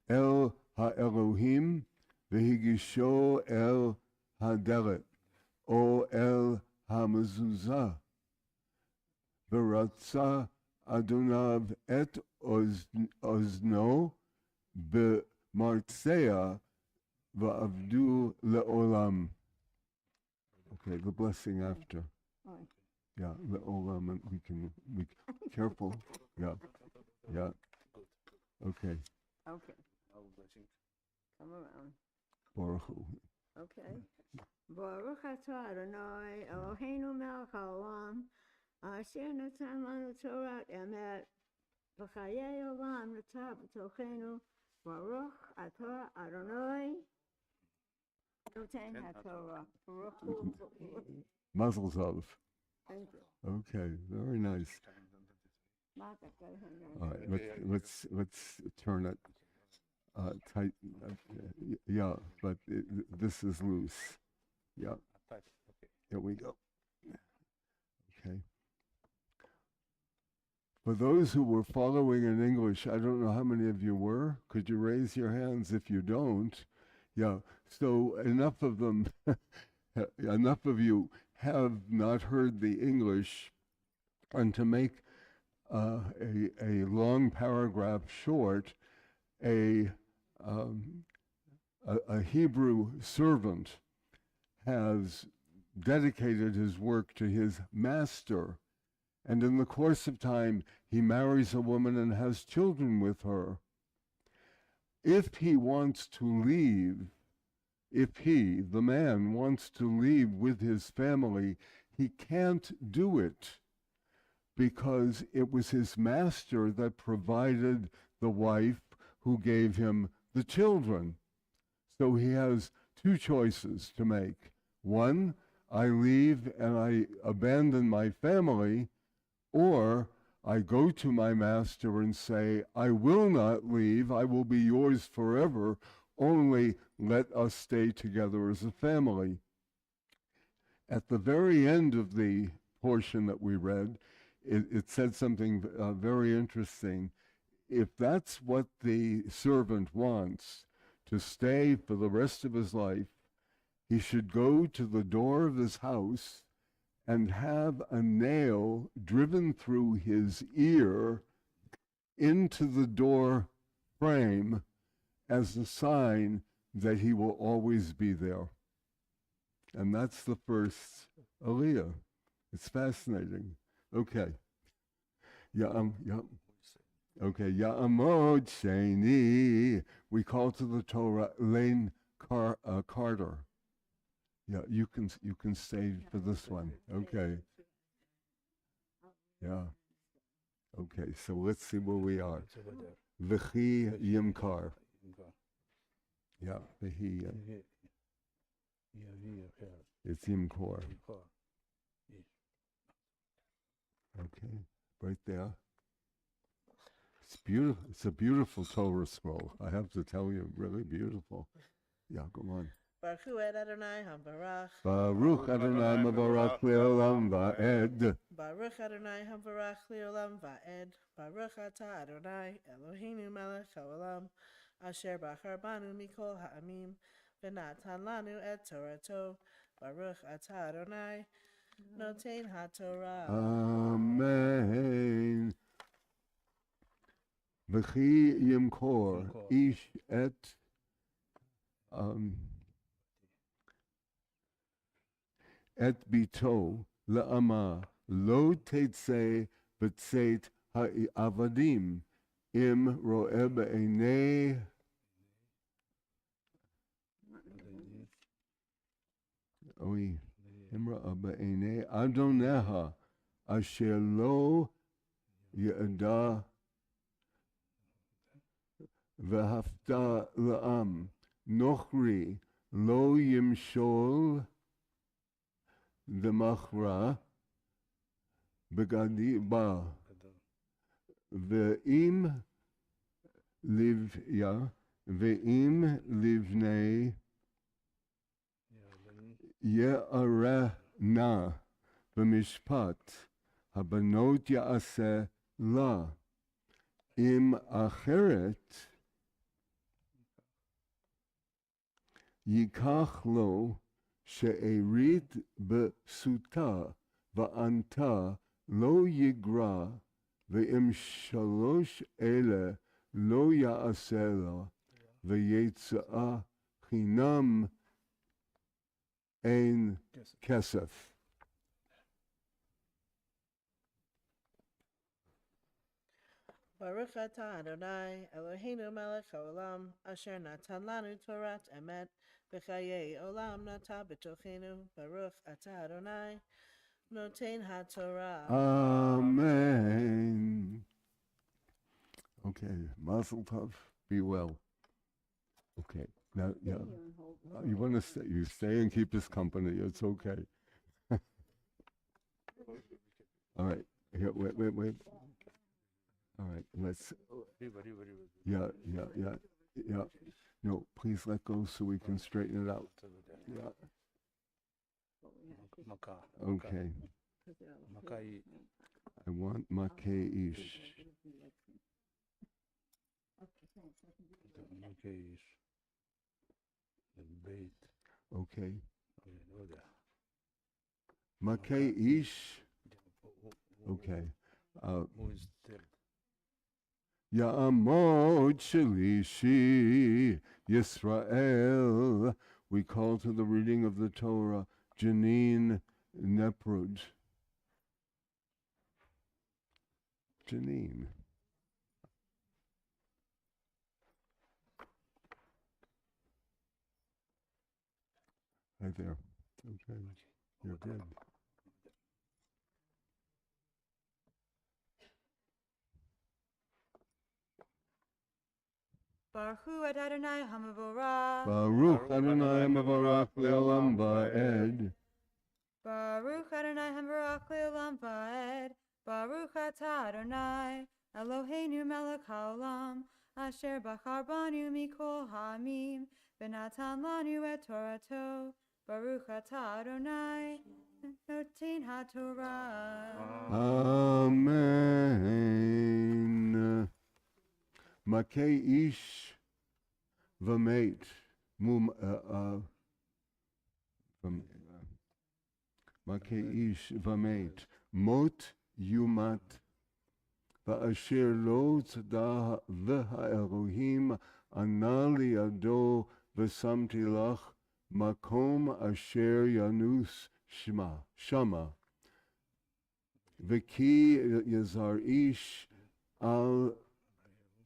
el ha'elohim vehigisho el haderet o el hamezuzah veratza Adonav et ozno b'martzea va'avdu le'olam. Okay, the blessing after. Yeah, le'olam, and we can careful. Yeah, yeah. Okay.
Okay. Come around.
Baruch Hu.
Okay. Baruch atah Adonai Eloheinu melech haolam. Asher natan lanu Torah emet. V'chayei olam nata b'tochenu. Baruch atah Adonai. Noten HaTorah. Baruch Hu.
Mazel tov.
Thank you.
Okay, very nice.
Martha, go ahead.
All right, let's turn it tight. Yeah, but this is loose. Yeah. Here we go. Okay. For those who were following in English, I don't know how many of you were. Could you raise your hands? If you don't, Yeah. So enough of them, enough of you have not heard the English, and to make a long paragraph short, a, um, a Hebrew servant has dedicated his work to his master, and in the course of time, he marries a woman and has children with her. If he wants to leave, if he, the man, wants to leave with his family, he can't do it because it was his master that provided the wife who gave him the children. So he has two choices to make. One, I leave and I abandon my family, or I go to my master and say, I will not leave, I will be yours forever, only let us stay together as a family. At the very end of the portion that we read, it said something very interesting. If that's what the servant wants, to stay for the rest of his life, he should go to the door of his house and have a nail driven through his ear into the door frame as a sign that he will always be there. And that's the first aliyah. It's fascinating. Okay. Yeah. Okay. Ya'amod Sheni. We call to the Torah Lane Carter. Yeah, you can stay for this one. Okay. Yeah. Okay, so let's see where we are. V'chi yimkar. Yeah, v'chi. It's yimkor. Okay, right there. It's beautiful. It's a beautiful Torah scroll. I have to tell you, really beautiful. Yeah, go on.
Baruch Hu Adonai Hamvarach.
Baruch Adonai Mavarach Le'olam Va'ed.
Baruch Adonai Hamvarach Le'olam Va'ed. Baruch Atah Adonai Eloheinu Melech HaOlam Asher Bachar Banu Mikol Ha'amim V'natan Lanu Et Torato. Baruch Atah Adonai Noten HaTorah.
Amen. V'chi yimkor ish et et bito la'ama lo tetzeh b'tzeit ha'avadim im ro'eh b'einei im ro'eh b'einei adoneha asher lo yada v'hafta la'am nochri lo yimshol demachra begadi ba ve'im livnei ye'arena b'mishpat habanot ya'aseh la im acheret yikach lo she'erit b'suta va'anta lo yigra ve'im shalosh ele lo ya'aseh la ve'yetza'a chinam ein kesef.
Baruch Atah Adonai Eloheinu Melech HaOlam Asher Natan Lanu Torat Emet V'chayei Olam Nata B'tochenu. Baruch Atah Adonai Noten HaTorah.
Amen. Okay, Mazel Tov, be well. Okay, now, yeah, you want to stay, you stay and keep us company, it's okay. All right, here, wait. All right, let's, yeah. No, please let go so we can straighten it out. Yeah. Okay. I want Makei Ish. Okay. Makei ish. Okay.
Who is third?
Ya'amod Shalishi Yisrael. We call to the reading of the Torah Janine Neprud. Janine. Right there. Okay. You're good.
Baruch Hu Adonai Hamavorach.
Baruch Adonai Mavarach Leolam Va'ed.
Baruch Adonai Hamavorach Leolam Va'ed. Baruch Atah Adonai Eloheinu Melech Haolam Asher Bachar Banu Mikol Ha'amim V'natan Lanu Et Torato. Baruch Atah Adonai Notin HaTorah.
Amen. Makei ish v'meit. Makei ish v'meit. Mot yumat. Va'asher lo tzada v'ha'elohim ana li'ado v'samti lach makom asher yanus shama. V'ki yazar ish al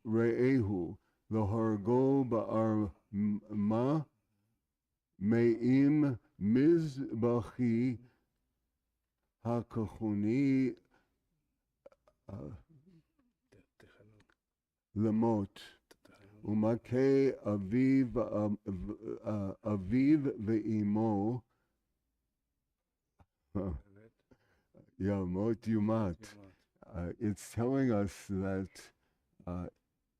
re'ehu l'hargo ba'ar ma me'im mizbachi hakachuni lemot umakei aviv ve'imo mot yumat. It's telling us that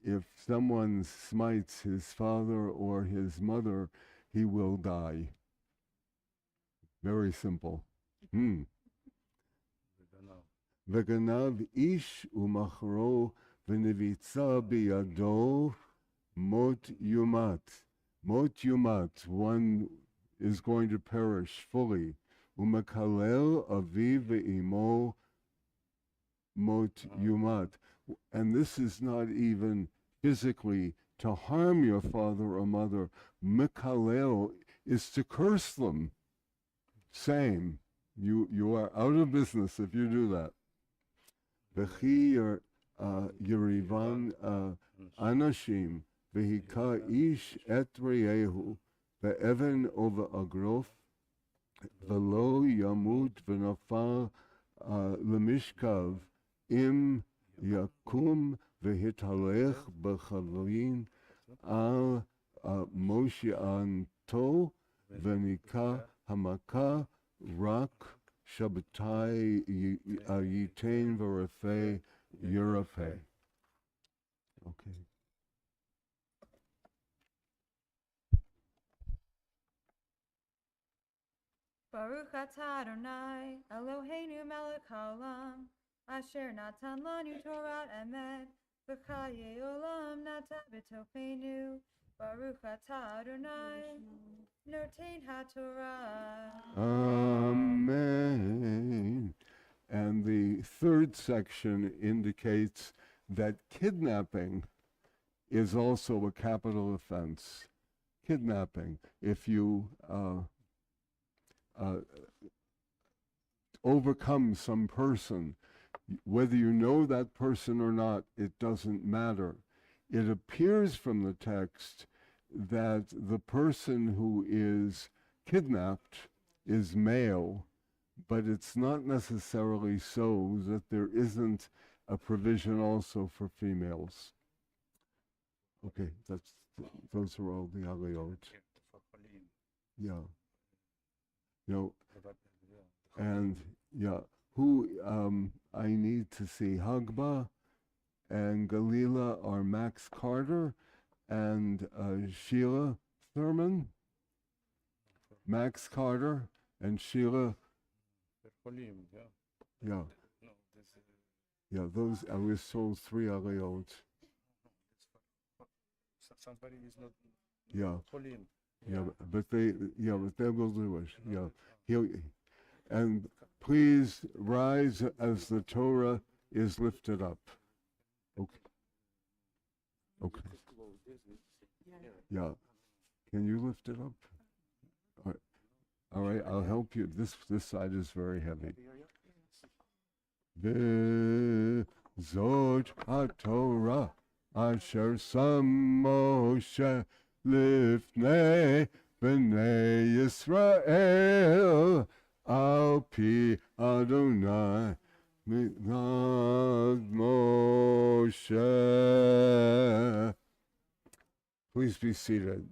if someone smites his father or his mother, he will die. Very simple. V'ganav ish umachro v'nevitza biyado mot yumat. Mot yumat, one is going to perish fully. Umakalel aviv ve'imo mot yumat. And this is not even physically to harm your father or mother. Mikalel is to curse them. Same. You are out of business if you do that. V'chi yerivan anashim v'hika ish et reyehu ve'even over agrof v'lo yamut v'nafal lemishkav im yakum v'hitalech b'chavrin al Moshe anto v'nika hamaka rak Shabbatai yitain v'rafei yirafei. Okay.
Baruch Atah Adonai Eloheinu Melech Haolam Asher Natan Lanu Torah Emet V'chaye Olam Nata B'tochenu Baruch Atah Adonai Noten HaTorah.
Amen. And the third section indicates that kidnapping is also a capital offense. Kidnapping. If you overcome some person, whether you know that person or not, it doesn't matter. It appears from the text that the person who is kidnapped is male, but it's not necessarily so that there isn't a provision also for females. Okay, those are all the aliyot. Yeah. And who I need to see. Hagba and Galila are Max Carter and Sheila Thurman. Max Carter and Sheila. Yeah. Yeah, those I was told 3 aliyot.
Somebody is not.
Yeah. but they will do it. Yeah, he'll, and please rise as the Torah is lifted up. Okay. Okay. Yeah. Can you lift it up? All right. I'll help you. This side is very heavy. Zot HaTorah asher sam Moshe lifnei b'nei Yisrael al pi Adonai midad Moshe. Please be seated.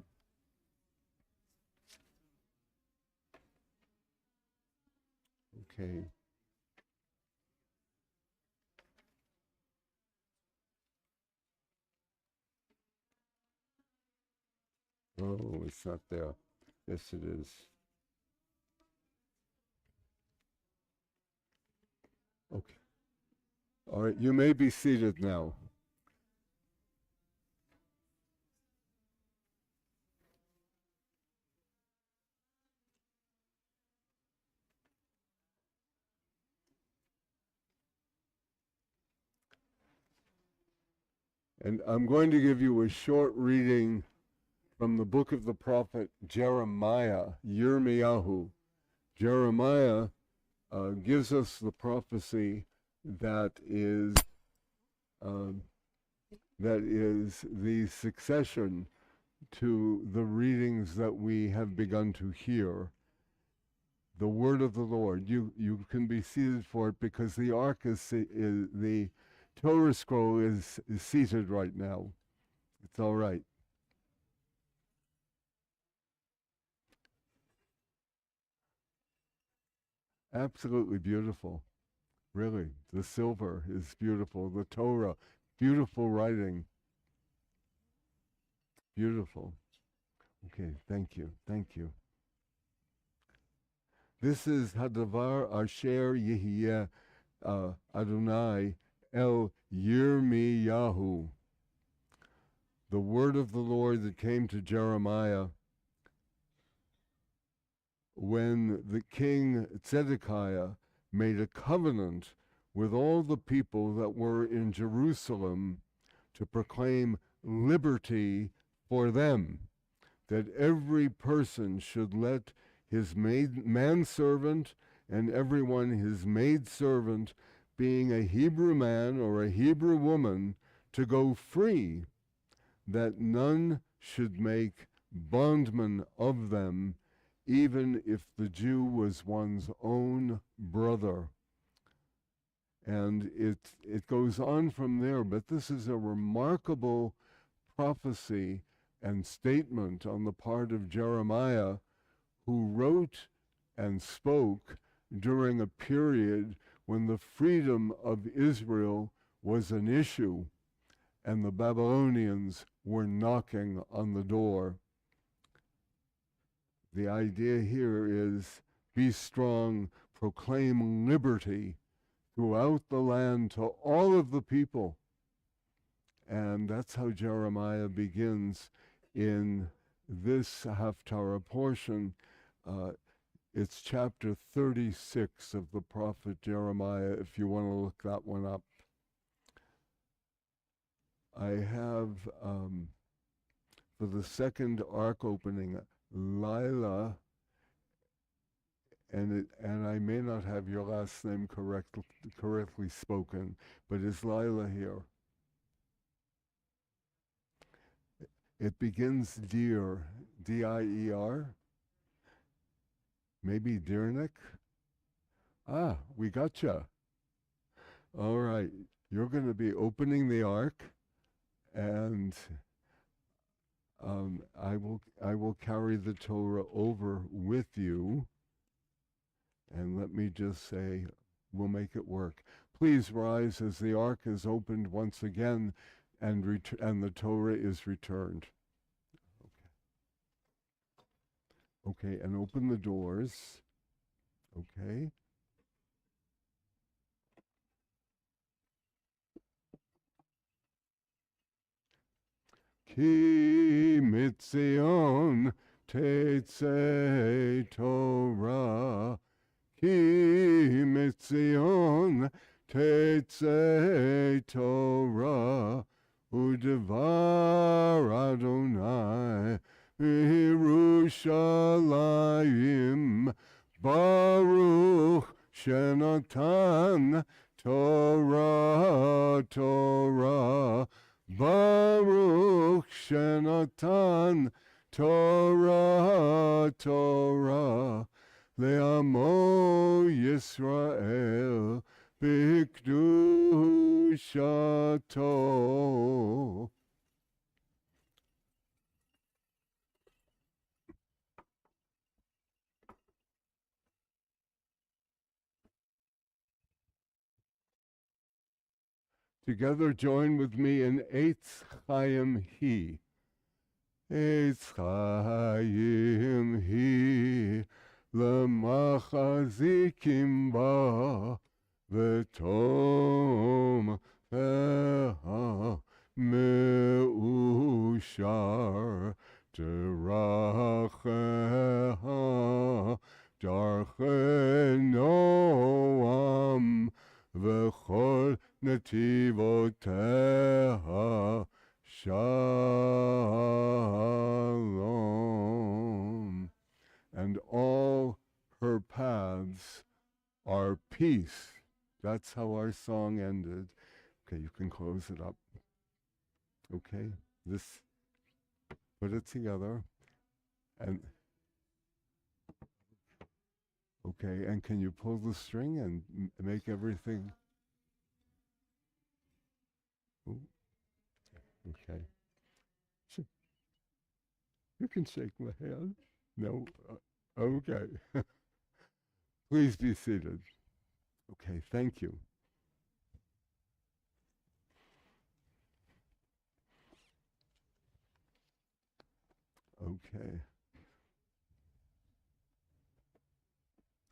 Okay. Oh, it's not there. Yes, it is. Okay. All right, you may be seated now. And I'm going to give you a short reading from the book of the prophet Jeremiah, Yirmiyahu. Jeremiah gives us the prophecy that is the succession to the readings that we have begun to hear. The word of the Lord. You can be seated for it because the ark is the Torah scroll is seated right now. It's all right. Absolutely beautiful. Really. The silver is beautiful. The Torah, beautiful writing. Beautiful. Okay, thank you. Thank you. This is Hadavar Asher Yehieh Adonai El Yirmiyahu. The word of the Lord that came to Jeremiah when the king Zedekiah made a covenant with all the people that were in Jerusalem to proclaim liberty for them, that every person should let his manservant and everyone his maidservant, being a Hebrew man or a Hebrew woman, to go free, that none should make bondmen of them, even if the Jew was one's own brother. And it goes on from there, but this is a remarkable prophecy and statement on the part of Jeremiah, who wrote and spoke during a period when the freedom of Israel was an issue and the Babylonians were knocking on the door. The idea here is be strong, proclaim liberty throughout the land to all of the people. And that's how Jeremiah begins in this Haftarah portion. It's chapter 36 of the prophet Jeremiah, if you want to look that one up. I have, for the second ark opening, Lila, and I may not have your last name correctly spoken, but is Lila here? It begins Deer, D-I-E-R. Maybe Deernick? Ah, we gotcha. All right, you're going to be opening the ark, and I will carry the Torah over with you. And let me just say, we'll make it work. Please rise as the ark is opened once again, and the Torah is returned. Okay, and open the doors. Okay. Ki mitzion Tetzei Torah, Ki Mitzion, Tetzei Torah, Udevar Adonai, Yerushalayim, Baruch Shenatan, Torah, Torah, Baruch Shenatan, Torah, Torah, Le'amo Yisrael, B'Kedushato. Together join with me in Eitz Chaim He. Eitz Chaim He, L'machazikim ba, V'tom Feha Me'ushar, Teracheha, Darchei Noam, V'chol Netivoteha, Shalom. And all her paths are peace. That's how our song ended. Okay, you can close it up. Okay, this, put it together. And, okay, and can you pull the string and make everything? Ooh. Okay. You can shake my hand. No? Okay. Please be seated. Okay, thank you. Okay.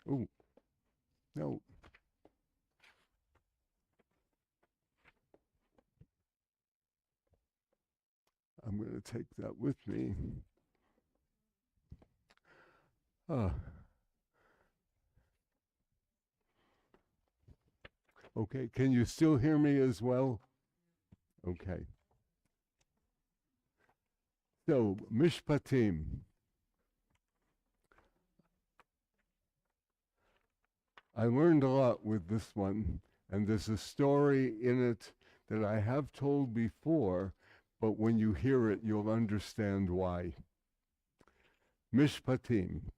Oh, no. I'm going to take that with me. Okay, can you still hear me as well? Okay. So, Mishpatim. I learned a lot with this one, and there's a story in it that I have told before, but when you hear it, you'll understand why. Mishpatim.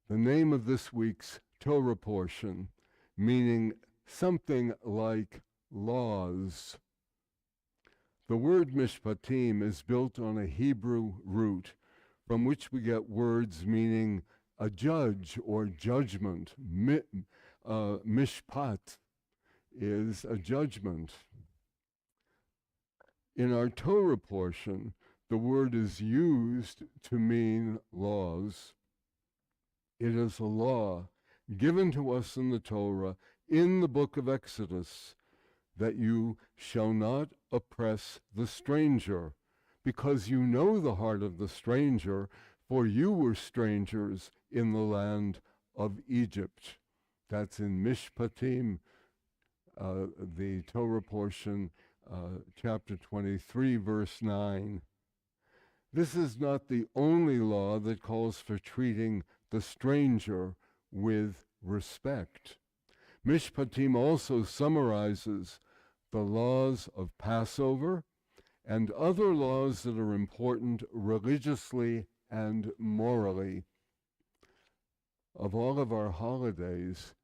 The name of this week's Torah portion, meaning something like laws. The word mishpatim is built on a Hebrew root from which we get words meaning a judge or judgment. Mishpat is a judgment. In our Torah portion, the word is used to mean laws. It is a law given to us in the Torah, in the book of Exodus, that you shall not oppress the stranger, because you know the heart of the stranger, for you were strangers in the land of Egypt. That's in Mishpatim, the Torah portion, chapter 23, verse 9. This is not the only law that calls for treating the stranger with respect. Mishpatim also summarizes the laws of Passover and other laws that are important religiously and morally. Of all of our holidays,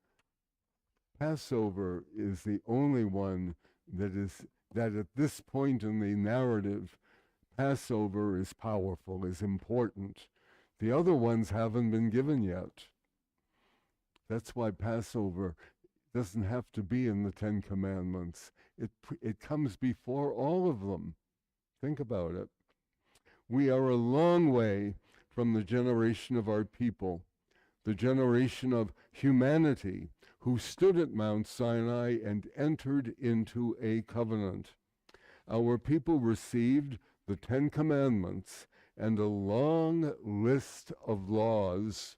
Passover is the only one that at this point in the narrative, Passover is powerful, is important. The other ones haven't been given yet. That's why Passover doesn't have to be in the Ten Commandments. It comes before all of them. Think about it. We are a long way from the generation of our people, the generation of humanity who stood at Mount Sinai and entered into a covenant. Our people received the Ten Commandments and a long list of laws,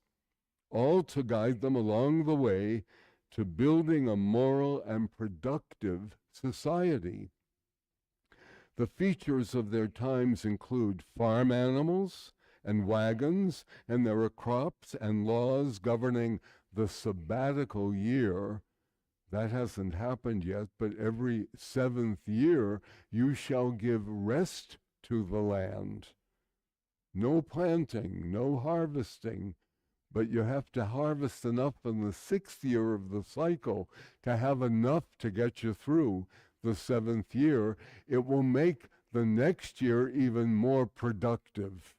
all to guide them along the way to building a moral and productive society. The features of their times include farm animals and wagons, and there are crops and laws governing the sabbatical year. That hasn't happened yet, but every 7th year you shall give rest to the land. No planting, no harvesting, but you have to harvest enough in the 6th year of the cycle to have enough to get you through the 7th year. It will make the next year even more productive.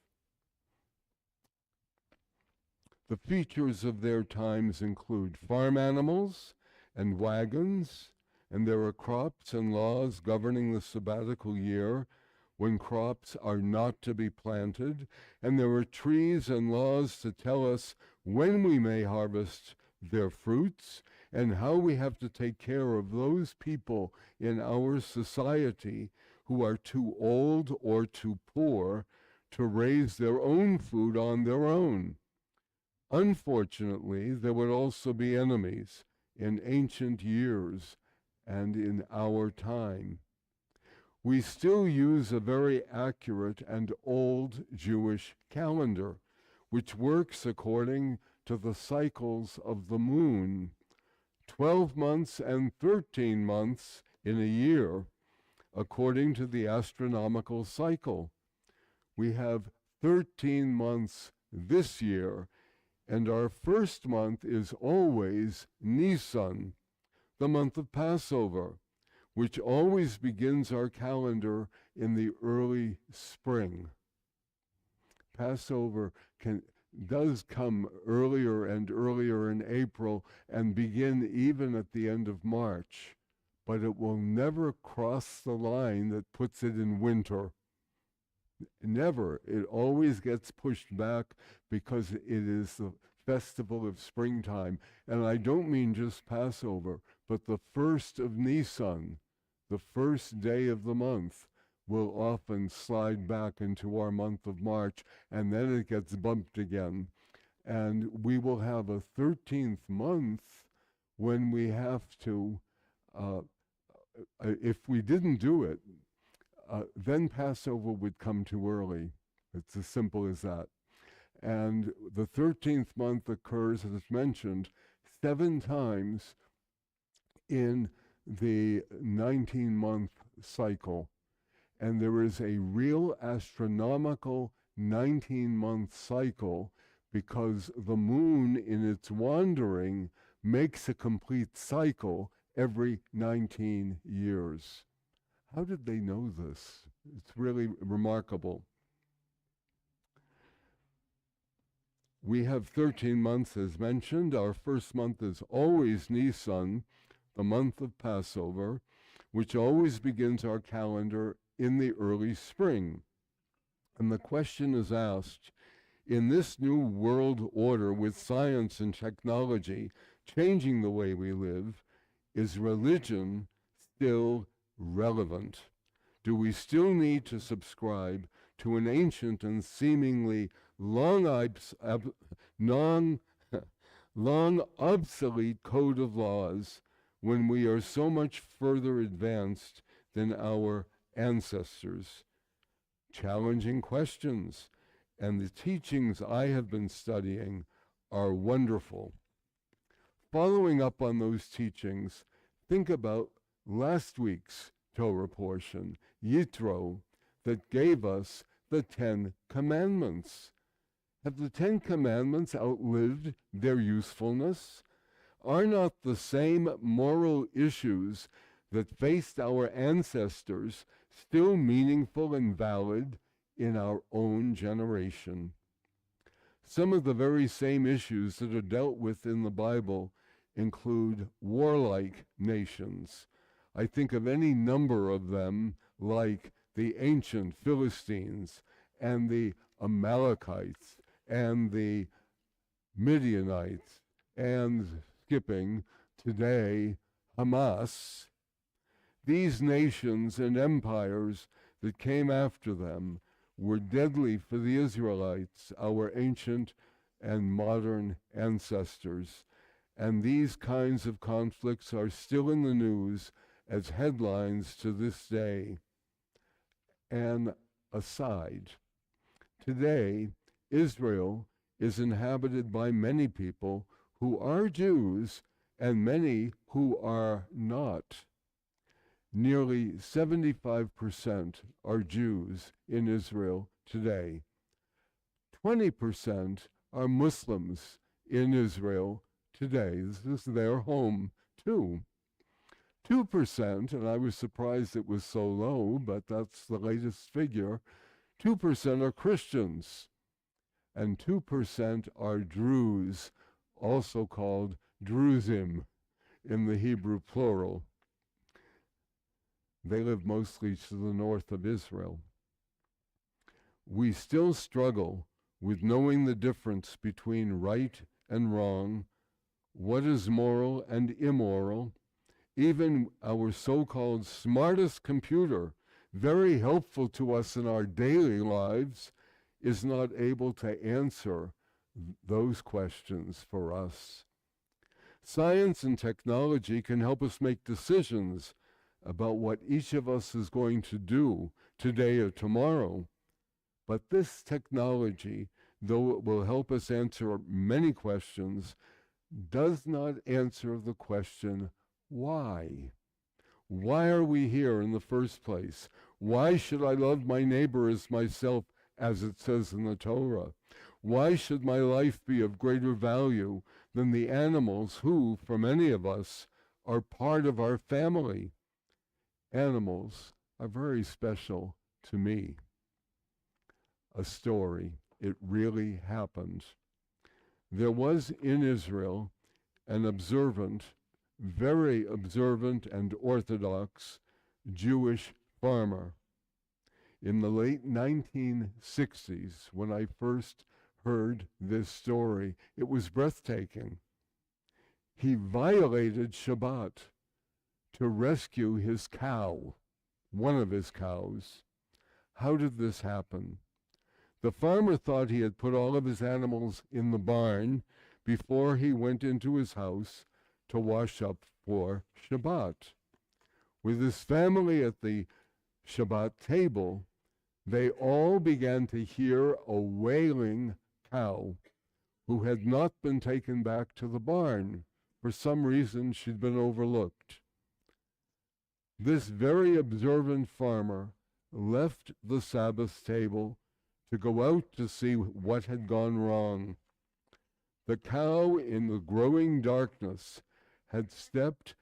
The features of their times include farm animals and wagons, and there are crops and laws governing the sabbatical year when crops are not to be planted, and there are trees and laws to tell us when we may harvest their fruits and how we have to take care of those people in our society who are too old or too poor to raise their own food on their own. Unfortunately, there would also be enemies in ancient years and in our time. We still use a very accurate and old Jewish calendar, which works according to the cycles of the moon, 12 months and 13 months in a year, according to the astronomical cycle. We have 13 months this year, and our first month is always Nisan, the month of Passover, which always begins our calendar in the early spring. Passover does come earlier and earlier in April and begin even at the end of March, but it will never cross the line that puts it in winter. Never. It always gets pushed back because it is the festival of springtime. And I don't mean just Passover, but the first of Nisan, the first day of the month, will often slide back into our month of March, and then it gets bumped again. And we will have a 13th month when we have to, if we didn't do it, then Passover would come too early. It's as simple as that. And the 13th month occurs, as mentioned, 7 times in the 19-month cycle. And there is a real astronomical 19-month cycle because the moon in its wandering makes a complete cycle every 19 years. How did they know this? It's really remarkable. We have 13 months, as mentioned. Our first month is always Nisan, the month of Passover, which always begins our calendar in the early spring. And the question is asked, in this new world order with science and technology changing the way we live, is religion still relevant? Do we still need to subscribe to an ancient and seemingly long obsolete code of laws when we are so much further advanced than our ancestors? Challenging questions, and the teachings I have been studying are wonderful. Following up on those teachings, think about last week's Torah portion, Yitro, that gave us the 10 Commandments. Have the 10 Commandments outlived their usefulness? Are not the same moral issues that faced our ancestors still meaningful and valid in our own generation? Some of the very same issues that are dealt with in the Bible include warlike nations. I think of any number of them, like the ancient Philistines and the Amalekites and the Midianites, and skipping today, Hamas. These nations and empires that came after them were deadly for the Israelites, our ancient and modern ancestors. And these kinds of conflicts are still in the news as headlines to this day. An aside, today, Israel is inhabited by many people who are Jews and many who are not. Nearly 75% are Jews in Israel today. 20% are Muslims in Israel today. This is their home, too. 2%, and I was surprised it was so low, but that's the latest figure, 2% are Christians, and 2% are Druze, also called Druzim in the Hebrew plural. They live mostly to the north of Israel. We still struggle with knowing the difference between right and wrong, what is moral and immoral. Even our so-called smartest computer, very helpful to us in our daily lives, is not able to answer those questions for us. Science and technology can help us make decisions about what each of us is going to do today or tomorrow. But this technology, though it will help us answer many questions, does not answer the question, why? Why are we here in the first place? Why should I love my neighbor as myself, as it says in the Torah? Why should my life be of greater value than the animals who, for many of us, are part of our family? Animals are very special to me. A story. It really happened. There was in Israel an observant, very observant and orthodox Jewish farmer. In the late 1960s, when I first heard this story, it was breathtaking. He violated Shabbat to rescue his cow, one of his cows. How did this happen? The farmer thought he had put all of his animals in the barn before he went into his house to wash up for Shabbat. With his family at the Shabbat table, they all began to hear a wailing cow who had not been taken back to the barn. For some reason, she'd been overlooked. This very observant farmer left the Sabbath table to go out to see what had gone wrong. The cow, in the growing darkness, had stepped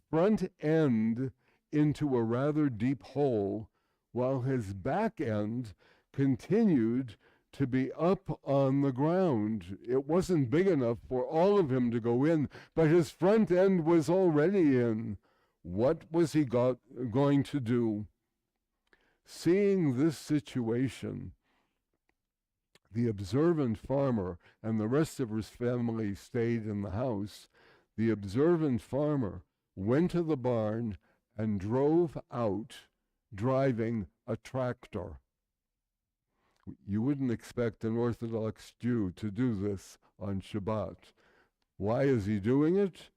front end into a rather deep hole, while his back end continued to be up on the ground. It wasn't big enough for all of him to go in, but his front end was already in. What was he going to do? Seeing this situation, the observant farmer and the rest of his family stayed in the house. The observant farmer went to the barn and drove out, driving a tractor. You wouldn't expect an Orthodox Jew to do this on Shabbat. Why is he doing it?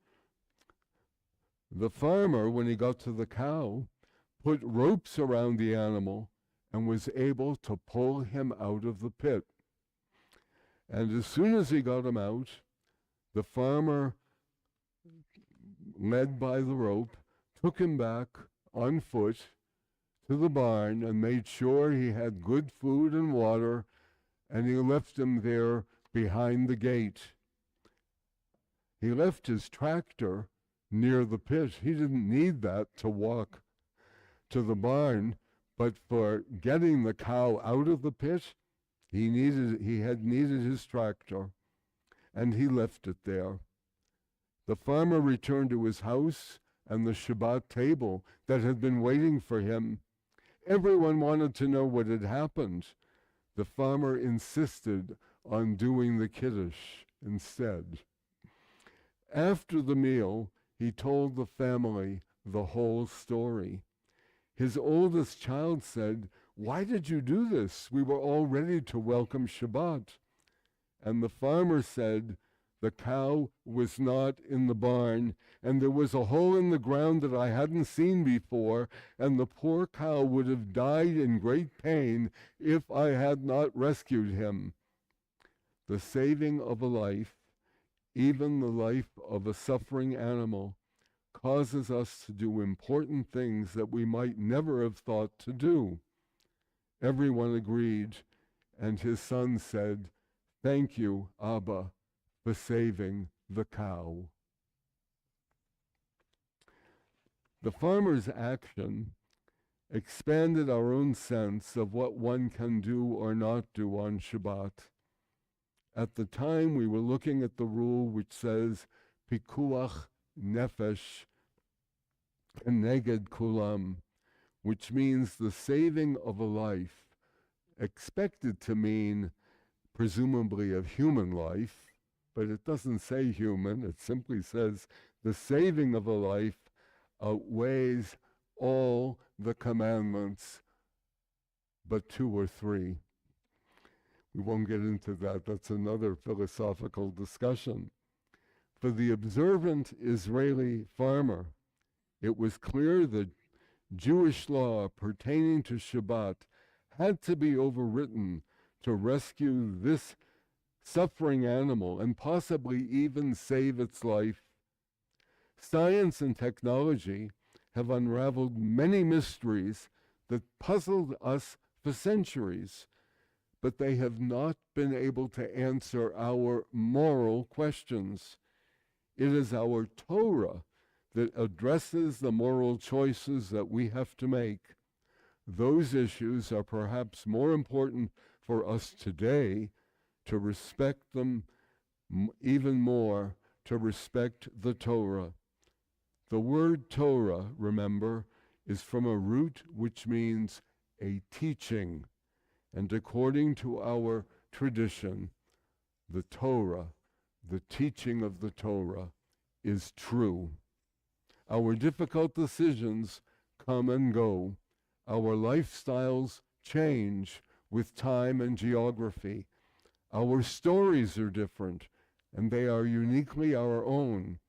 The farmer, when he got to the cow, put ropes around the animal and was able to pull him out of the pit. And as soon as he got him out, the farmer, led by the rope, took him back on foot to the barn and made sure he had good food and water, and he left him there behind the gate. He left his tractor near the pit. He didn't need that to walk to the barn, but for getting the cow out of the pit, he had needed his tractor, and he left it there. The farmer returned to his house and the Shabbat table that had been waiting for him. Everyone wanted to know what had happened. The farmer insisted on doing the Kiddush instead. After the meal, he told the family the whole story. His oldest child said, "Why did you do this? We were all ready to welcome Shabbat." And the farmer said, "The cow was not in the barn, and there was a hole in the ground that I hadn't seen before, and the poor cow would have died in great pain if I had not rescued him." The saving of a life, even the life of a suffering animal, causes us to do important things that we might never have thought to do. Everyone agreed, and his son said, "Thank you, Abba, for saving the cow." The farmer's action expanded our own sense of what one can do or not do on Shabbat. At the time, we were looking at the rule which says, Pikuach nefesh keneged kulam, which means the saving of a life, expected to mean presumably of human life, but it doesn't say human, it simply says the saving of a life outweighs all the commandments but 2 or 3. We won't get into that. That's another philosophical discussion. For the observant Israeli farmer, it was clear that Jewish law pertaining to Shabbat had to be overwritten to rescue this suffering animal and possibly even save its life. Science and technology have unraveled many mysteries that puzzled us for centuries, but they have not been able to answer our moral questions. It is our Torah that addresses the moral choices that we have to make. Those issues are perhaps more important for us today to respect them even more, to respect the Torah. The word Torah, remember, is from a root which means a teaching. And according to our tradition, the Torah, the teaching of the Torah, is true. Our difficult decisions come and go. Our lifestyles change with time and geography. Our stories are different, and they are uniquely our own.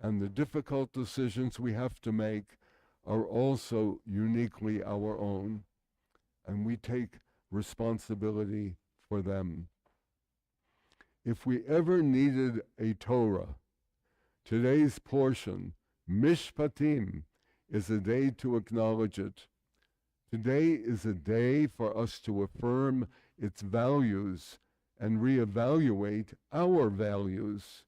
And the difficult decisions we have to make are also uniquely our own. And we take responsibility for them. If we ever needed a Torah, today's portion, Mishpatim, is a day to acknowledge it. Today is a day for us to affirm its values and reevaluate our values.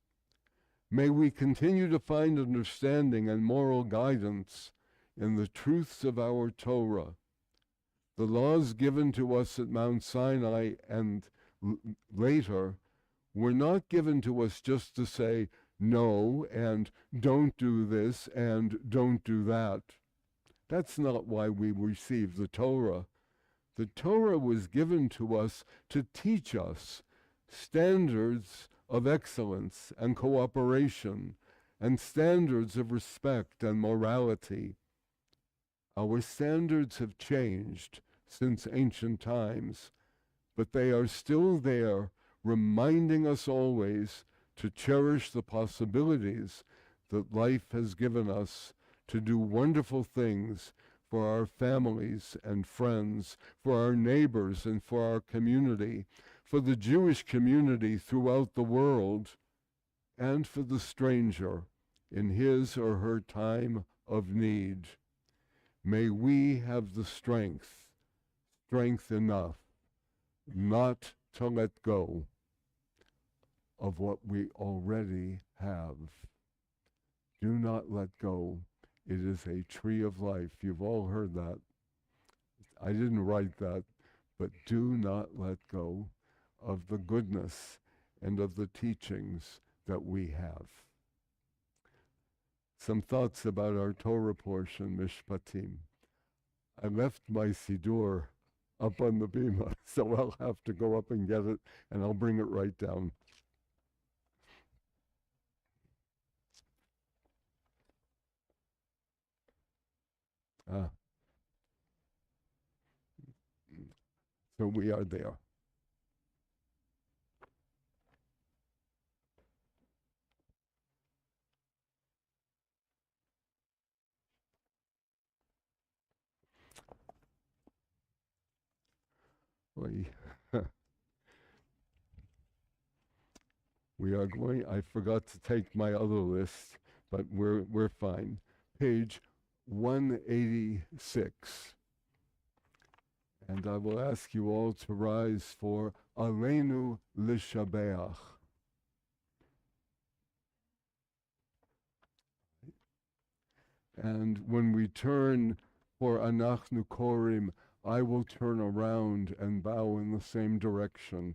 May we continue to find understanding and moral guidance in the truths of our Torah. The laws given to us at Mount Sinai and later were not given to us just to say no and don't do this and don't do that. That's not why we received the Torah. The Torah was given to us to teach us standards of excellence and cooperation and standards of respect and morality. Our standards have changed since ancient times, but they are still there, reminding us always to cherish the possibilities that life has given us to do wonderful things for our families and friends, for our neighbors and for our community, for the Jewish community throughout the world, and for the stranger in his or her time of need. May we have the strength enough not to let go of what we already have. Do not let go. It is a tree of life. You've all heard that. I didn't write that, but do not let go of the goodness and of the teachings that we have. Some thoughts about our Torah portion, Mishpatim. I left my Siddur up on the bima, so I'll have to go up and get it, and I'll bring it right down. So we are there. We are going, I forgot to take my other list, but we're fine. Page 186. And I will ask you all to rise for Aleinu L'Shabeach. And when we turn for Anachnu Korim, I will turn around and bow in the same direction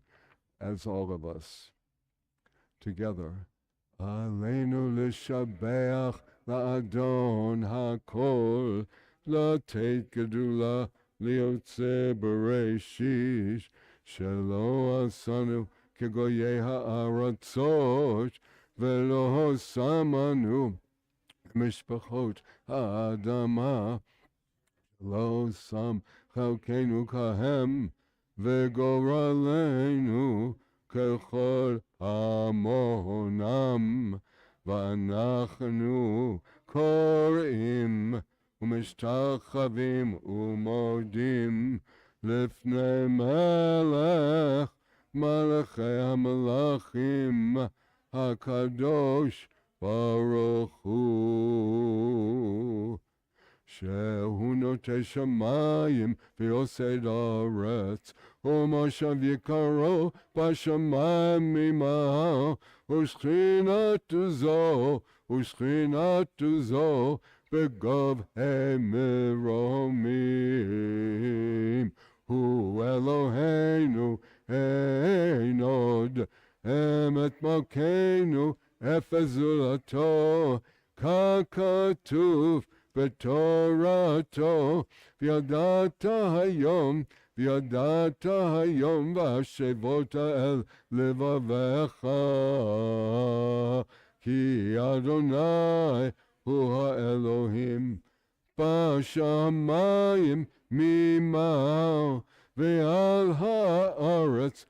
as all of us. Together. Aleinu L'Shabeach La'adon HaKol L'Teit Gedula Liotze Bereishish Shelo Asanu Kegoyei Ha'aratzot Velo Samanu Mishpachot Ha'adama Lo Sam Chalkenu Kahem V'goralenu Kechol Amonam V'anachnu Korim U'mishtachavim U'modim Lifnei Melech Malachei HaMelachim HaKadosh Baruch Hu Shehu Notei Shamayim V'yosei Haaretz U'moshav Yikaro B'Shamayim Mima'al U'shchinatu zo Begov Hemiromim Hu Eloheinu Einod Emet Malkeinu Efezulato Kakatuv B'Torato V'yadata hayom v'ashevota el levavecha ki Adonai hu ha'Elohim b'shamayim mima'al ve'al ha'aretz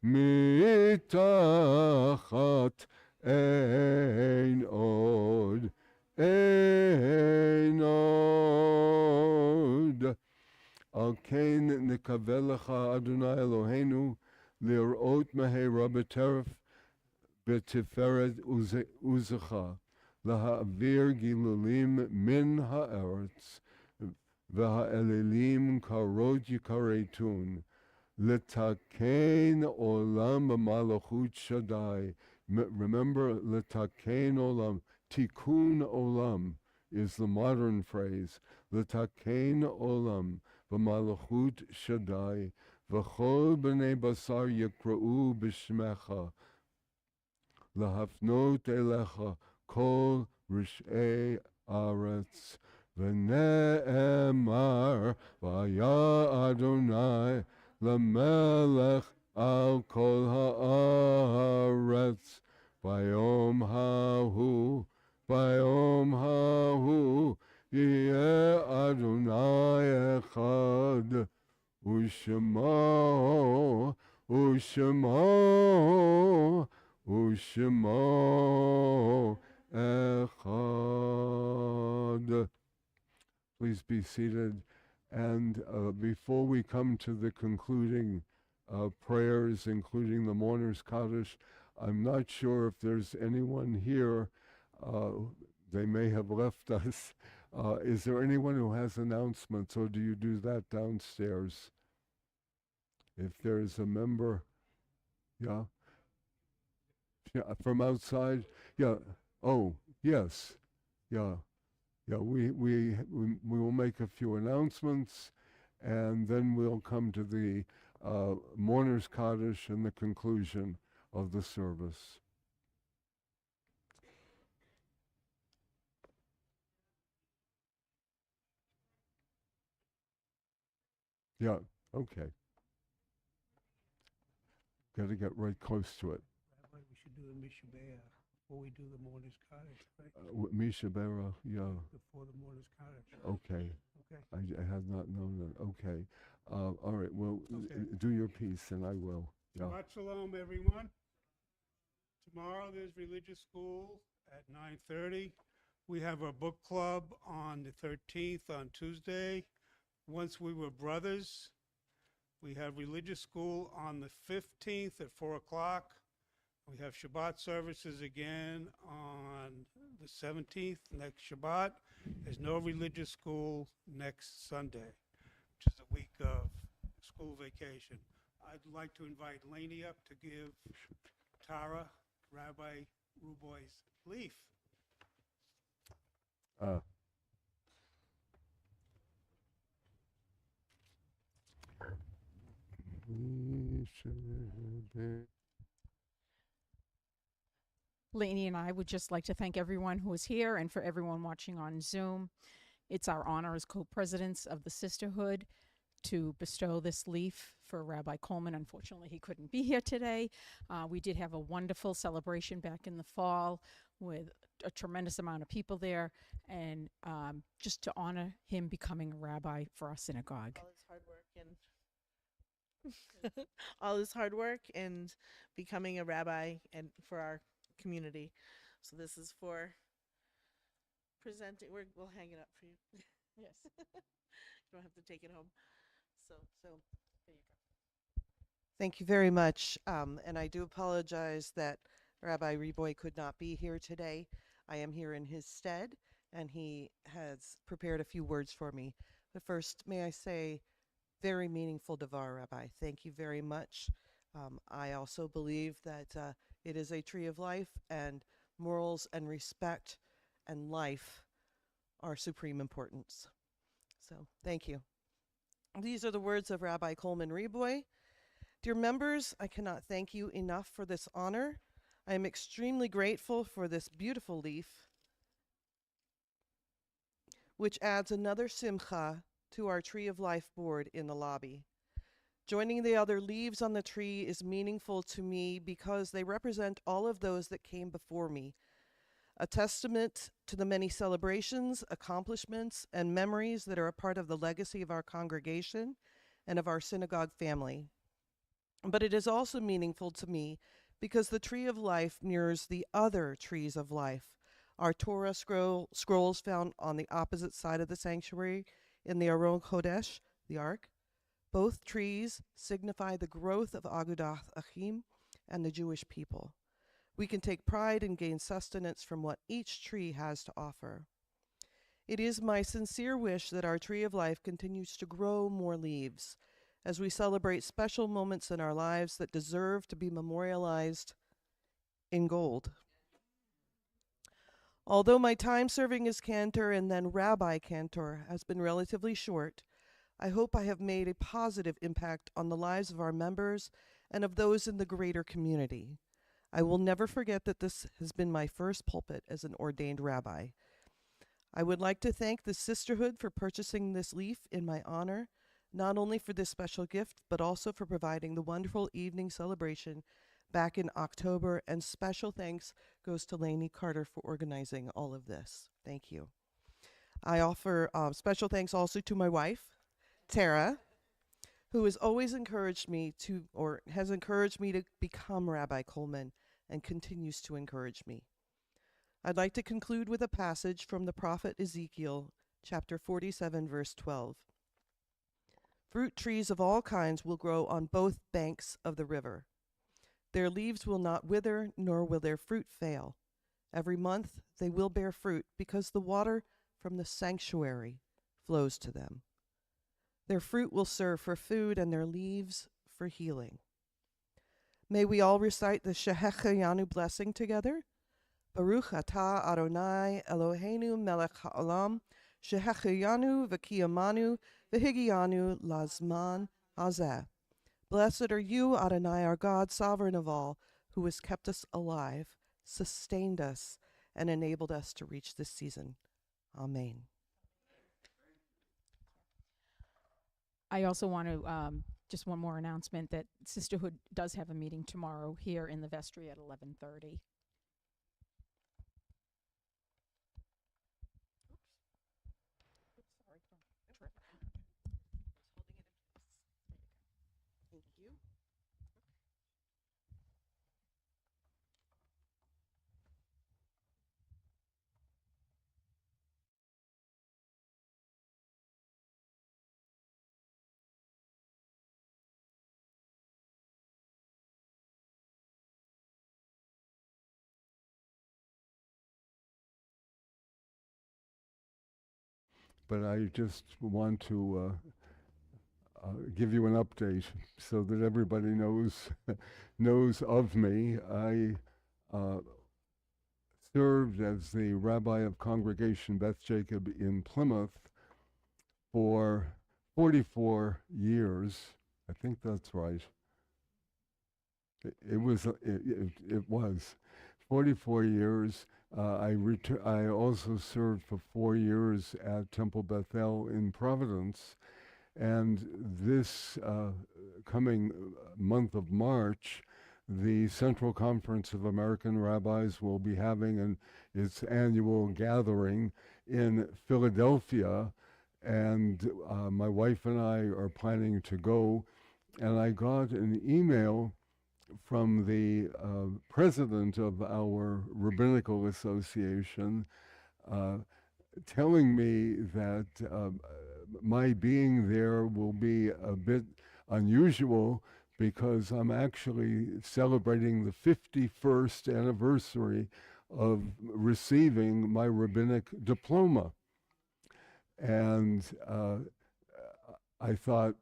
mitachat ein od. Al kein nikavelecha Adonai Eloheinu lirot mehei rabbeteref betiferet uzecha laha'avir gilulim min ha'eretz v'ha'elelim karot yikaretun letakein olam b'malachut Shaddai. Remember, letakein olam. Tikkun olam is the modern phrase. L'takein olam v'malachut Shaddai v'chol b'nei basar yikra'u b'shmecha lahafnot elecha kol rish'ei aretz v'ne'emar v'aya Adonai l'melech al kol ha'aretz v'yom hahu Yeh Adonai echad U'shemo echad. Please be seated. And before we come to the concluding prayers, including the Mourner's Kaddish, I'm not sure if there's anyone here. They may have left us. Is there anyone who has announcements, or do you do that downstairs? If there's a member, yeah, from outside, yeah. Oh, yes, yeah. We will make a few announcements, and then we'll come to the Mourner's Kaddish and the conclusion of the service. Yeah, okay. Got to get right close to it.
Rabbi, we should do a Mishabea. before we do the mourner's cottage, right?
Misha Bera, yeah.
Before the mourner's cottage.
Okay.
Okay.
I have not known that. Okay. All right. Well,
Okay.
do your piece, and I will. Yeah.
Shabbat shalom, everyone. Tomorrow there's religious school at 9:30. We have our book club on the 13th on Tuesday. Once we were brothers. We have religious school on the 15th at 4 o'clock. We have Shabbat services again on the 17th, next Shabbat. There's no religious school next Sunday, which is a week of school vacation. I'd like to invite Laney up to give Tara, Rabbi Ruboy's leaf.
Lainey and I would just like to thank everyone who is here and for everyone watching on Zoom. It's our honor as co-presidents of the Sisterhood to bestow this leaf for Rabbi Coleman. Unfortunately, he couldn't be here today. We did have a wonderful celebration back in the fall with a tremendous amount of people there, and just to honor him becoming a rabbi for our synagogue.
All his hard work and all his hard work and becoming a rabbi and for our community. So this is for presenting. We'll hang it up for you.
Yes.
You don't have to take it home. So there you go.
Thank you very much. And I do apologize that Rabbi Reboy could not be here today. I am here in his stead, and he has prepared a few words for me. But first, may I say, very meaningful Devar, Rabbi. Thank you very much. I also believe that it is a tree of life, and morals and respect and life are supreme importance. So, thank you. These are the words of Rabbi Coleman Reboy. Dear members, I cannot thank you enough for this honor. I am extremely grateful for this beautiful leaf, which adds another simcha to our Tree of Life board in the lobby. Joining the other leaves on the tree is meaningful to me because they represent all of those that came before me, a testament to the many celebrations, accomplishments, and memories that are a part of the legacy of our congregation and of our synagogue family. But it is also meaningful to me because the Tree of Life mirrors the other trees of life, our Torah scrolls found on the opposite side of the sanctuary in the Aron Kodesh, the Ark. Both trees signify the growth of Agudath Achim and the Jewish people. We can take pride and gain sustenance from what each tree has to offer. It is my sincere wish that our Tree of Life continues to grow more leaves as we celebrate special moments in our lives that deserve to be memorialized in gold. Although my time serving as cantor and then rabbi cantor has been relatively short, I hope I have made a positive impact on the lives of our members and of those in the greater community. I will never forget that this has been my first pulpit as an ordained rabbi. I would like to thank the Sisterhood for purchasing this leaf in my honor, not only for this special gift, but also for providing the wonderful evening celebration back in October, and special thanks goes to Lainey Carter for organizing all of this. Thank you. I offer special thanks also to my wife, Tara, who has always encouraged me to, or has encouraged me to become Rabbi Coleman and continues to encourage me. I'd like to conclude with a passage from the prophet Ezekiel, chapter 47, verse 12. Fruit trees of all kinds will grow on both banks of the river. Their leaves will not wither, nor will their fruit fail. Every month they will bear fruit, because the water from the sanctuary flows to them. Their fruit will serve for food, and their leaves for healing. May we all recite the Shehecheyanu blessing together. Baruch atah Adonai Eloheinu melech ha'olam, Shehecheyanu v'kiyamanu v'higiyanu lazman hazeh. Blessed are you, Adonai, our God, sovereign of all, who has kept us alive, sustained us, and enabled us to reach this season. Amen.
I also want to, just one more announcement, that Sisterhood does have a meeting tomorrow here in the vestry at 11:30.
but I just want to give you an update so that everybody knows of me. I served as the rabbi of Congregation Beth Jacob in Plymouth for 44 years. I think that's right. It was 44 years. I also served for 4 years at Temple Bethel in Providence. And this coming month of March, the Central Conference of American Rabbis will be having its annual gathering in Philadelphia. And my wife and I are planning to go. And I got an email from the president of our Rabbinical Association telling me that my being there will be a bit unusual because I'm actually celebrating the 51st anniversary of receiving my rabbinic diploma. And I thought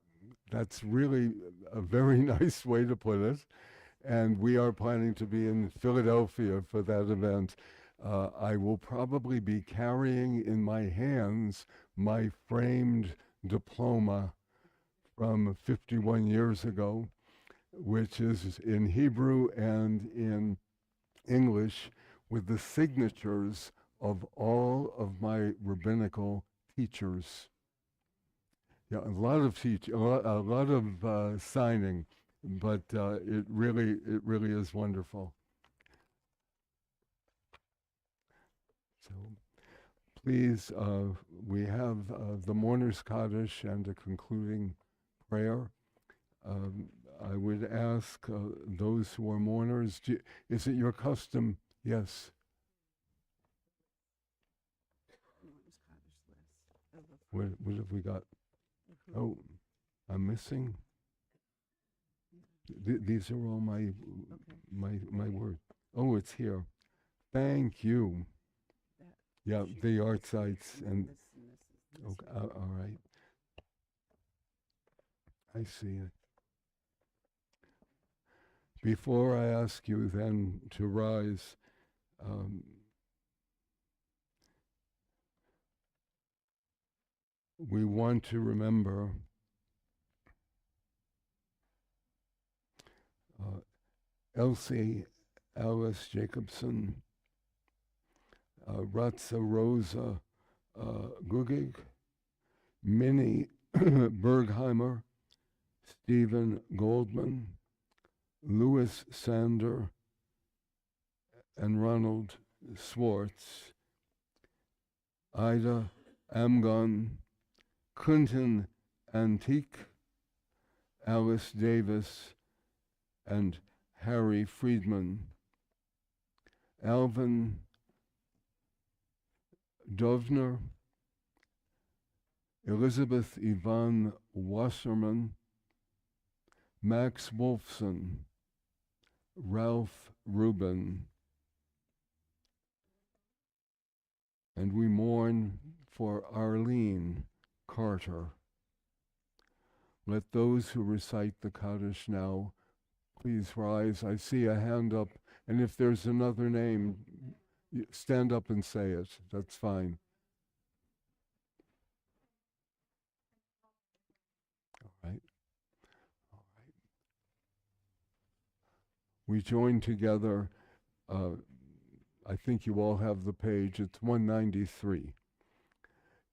that's really a very nice way to put it. And we are planning to be in Philadelphia for that event. I will probably be carrying in my hands my framed diploma from 51 years ago, which is in Hebrew and in English with the signatures of all of my rabbinical teachers. Yeah, a lot of signing, but it really is wonderful. So please, we have the Mourner's Kaddish and a concluding prayer. I would ask those who are mourners, is it your custom? Yes. What have we got? Oh, I'm missing. These are all my words. Oh, it's here. Thank you. Yeah, the art sites and okay, all right. I see it. Before I ask you then to rise, we want to remember Elsie Alice Jacobson, Ratza Rosa Gugig, Minnie Bergheimer, Stephen Goldman, Louis Sander, and Ronald Swartz, Ida Amgon, Quentin Antique, Alice Davis, and Harry Friedman, Alvin Dovner, Elizabeth Yvonne Wasserman, Max Wolfson, Ralph Rubin, and we mourn for Arlene Carter. Let those who recite the Kaddish now please rise. I see a hand up, and if there's another name, stand up and say it. That's fine. All right. All right. We join together. I think you all have the page. It's 193.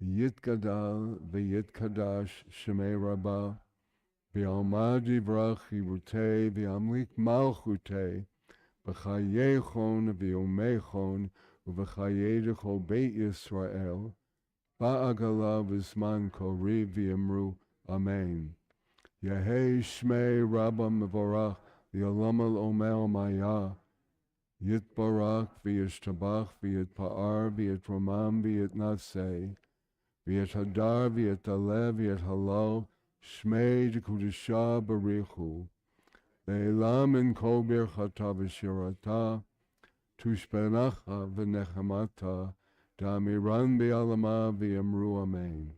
Yitgadal v'yitkadash shemei rabbah v'almad yivrach yirutei v'amlik malchutei v'chayechon v'yomechon uv'chayei d'chol beit Yisrael ba'agala v'zman koriv v'yamru Amen. Yehei shmei rabbah mevorach v'yolam al omer maya Yitbarach v'yishtabach v'yitpa'ar v'yitromam v'yitnaseh V'yet hadar, v'yet aleh, v'yet halal, shmei d'kudisha barichu. Ve'elam in kol birchata v'shirata, tushpenacha v'nechamata, Damiran bi'alama v'yamru amen.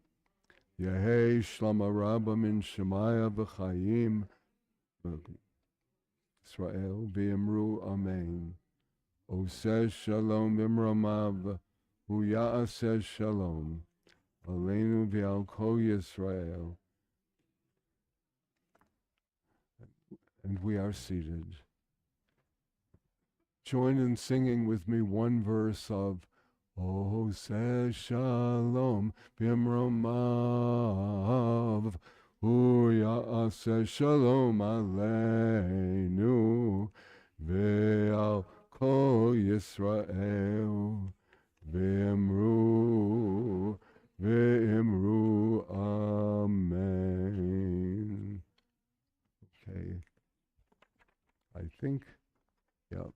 Yehei shlama rabba min shemaya v'chayim Israel v'yamru amen. Oseh shalom b'mramav hu ya'aseh shalom aleinu v'al kol Yisrael. And we are seated. Join in singing with me one verse of Oseh shalom b'mramav hu ya'aseh shalom aleinu v'al kol Yisrael v'imru amen. Okay, I think, yep.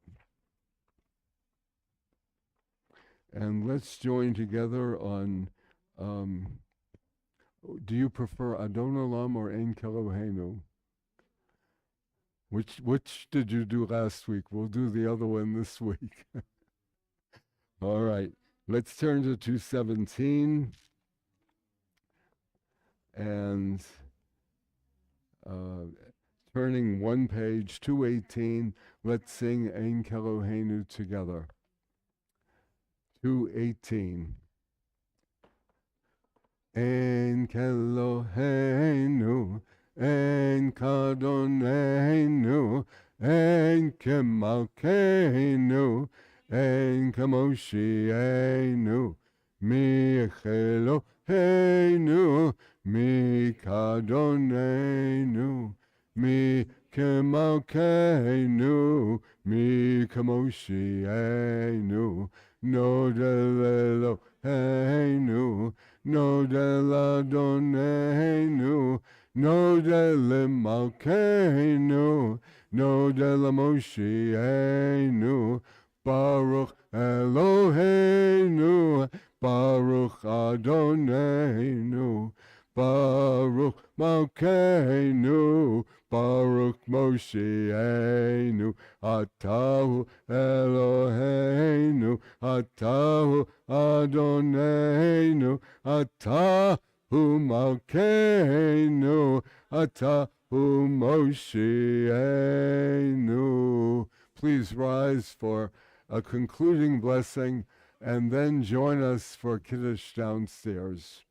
And let's join together on, do you prefer Adon Olam or Ein Keloheinu? Which did you do last week? We'll do the other one this week. All right, let's turn to 217 and turning one page, 218, let's sing Ein Keloheinu together. 218. Ein Keloheinu, Ein Kadonenu, Ein Kemalkeinu, Ein Kamoshienu, Mi Eloheinu, Mi Kadonenu, Mi Kemalkeinu, Mi Kamoshienu, Nodel Eloheinu, Nodel Adonenu, Nodel Malkeinu, Nodel Moshienu, Baruch Eloheinu, Baruch Adonenu, Baruch Malkeinu, Baruch Moshienu, Atahu Eloheinu, Atahu Adonenu, Atahu Malkeinu, Atahu Moshienu. Please rise for a concluding blessing and then join us for Kiddush downstairs.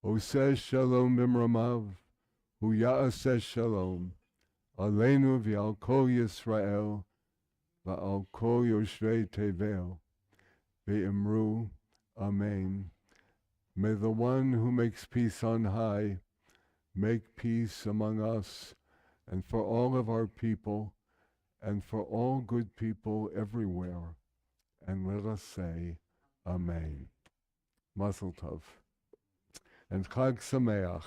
Oseh shalom b'mramav, hu ya'aseh shalom, aleinu v'al kol Yisrael, v'al kol yoshvei tevel, v'imru, amen. May the one who makes peace on high make peace among us and for all of our people and for all good people everywhere. And let us say, amen. Mazel tov. And Chag Sameach.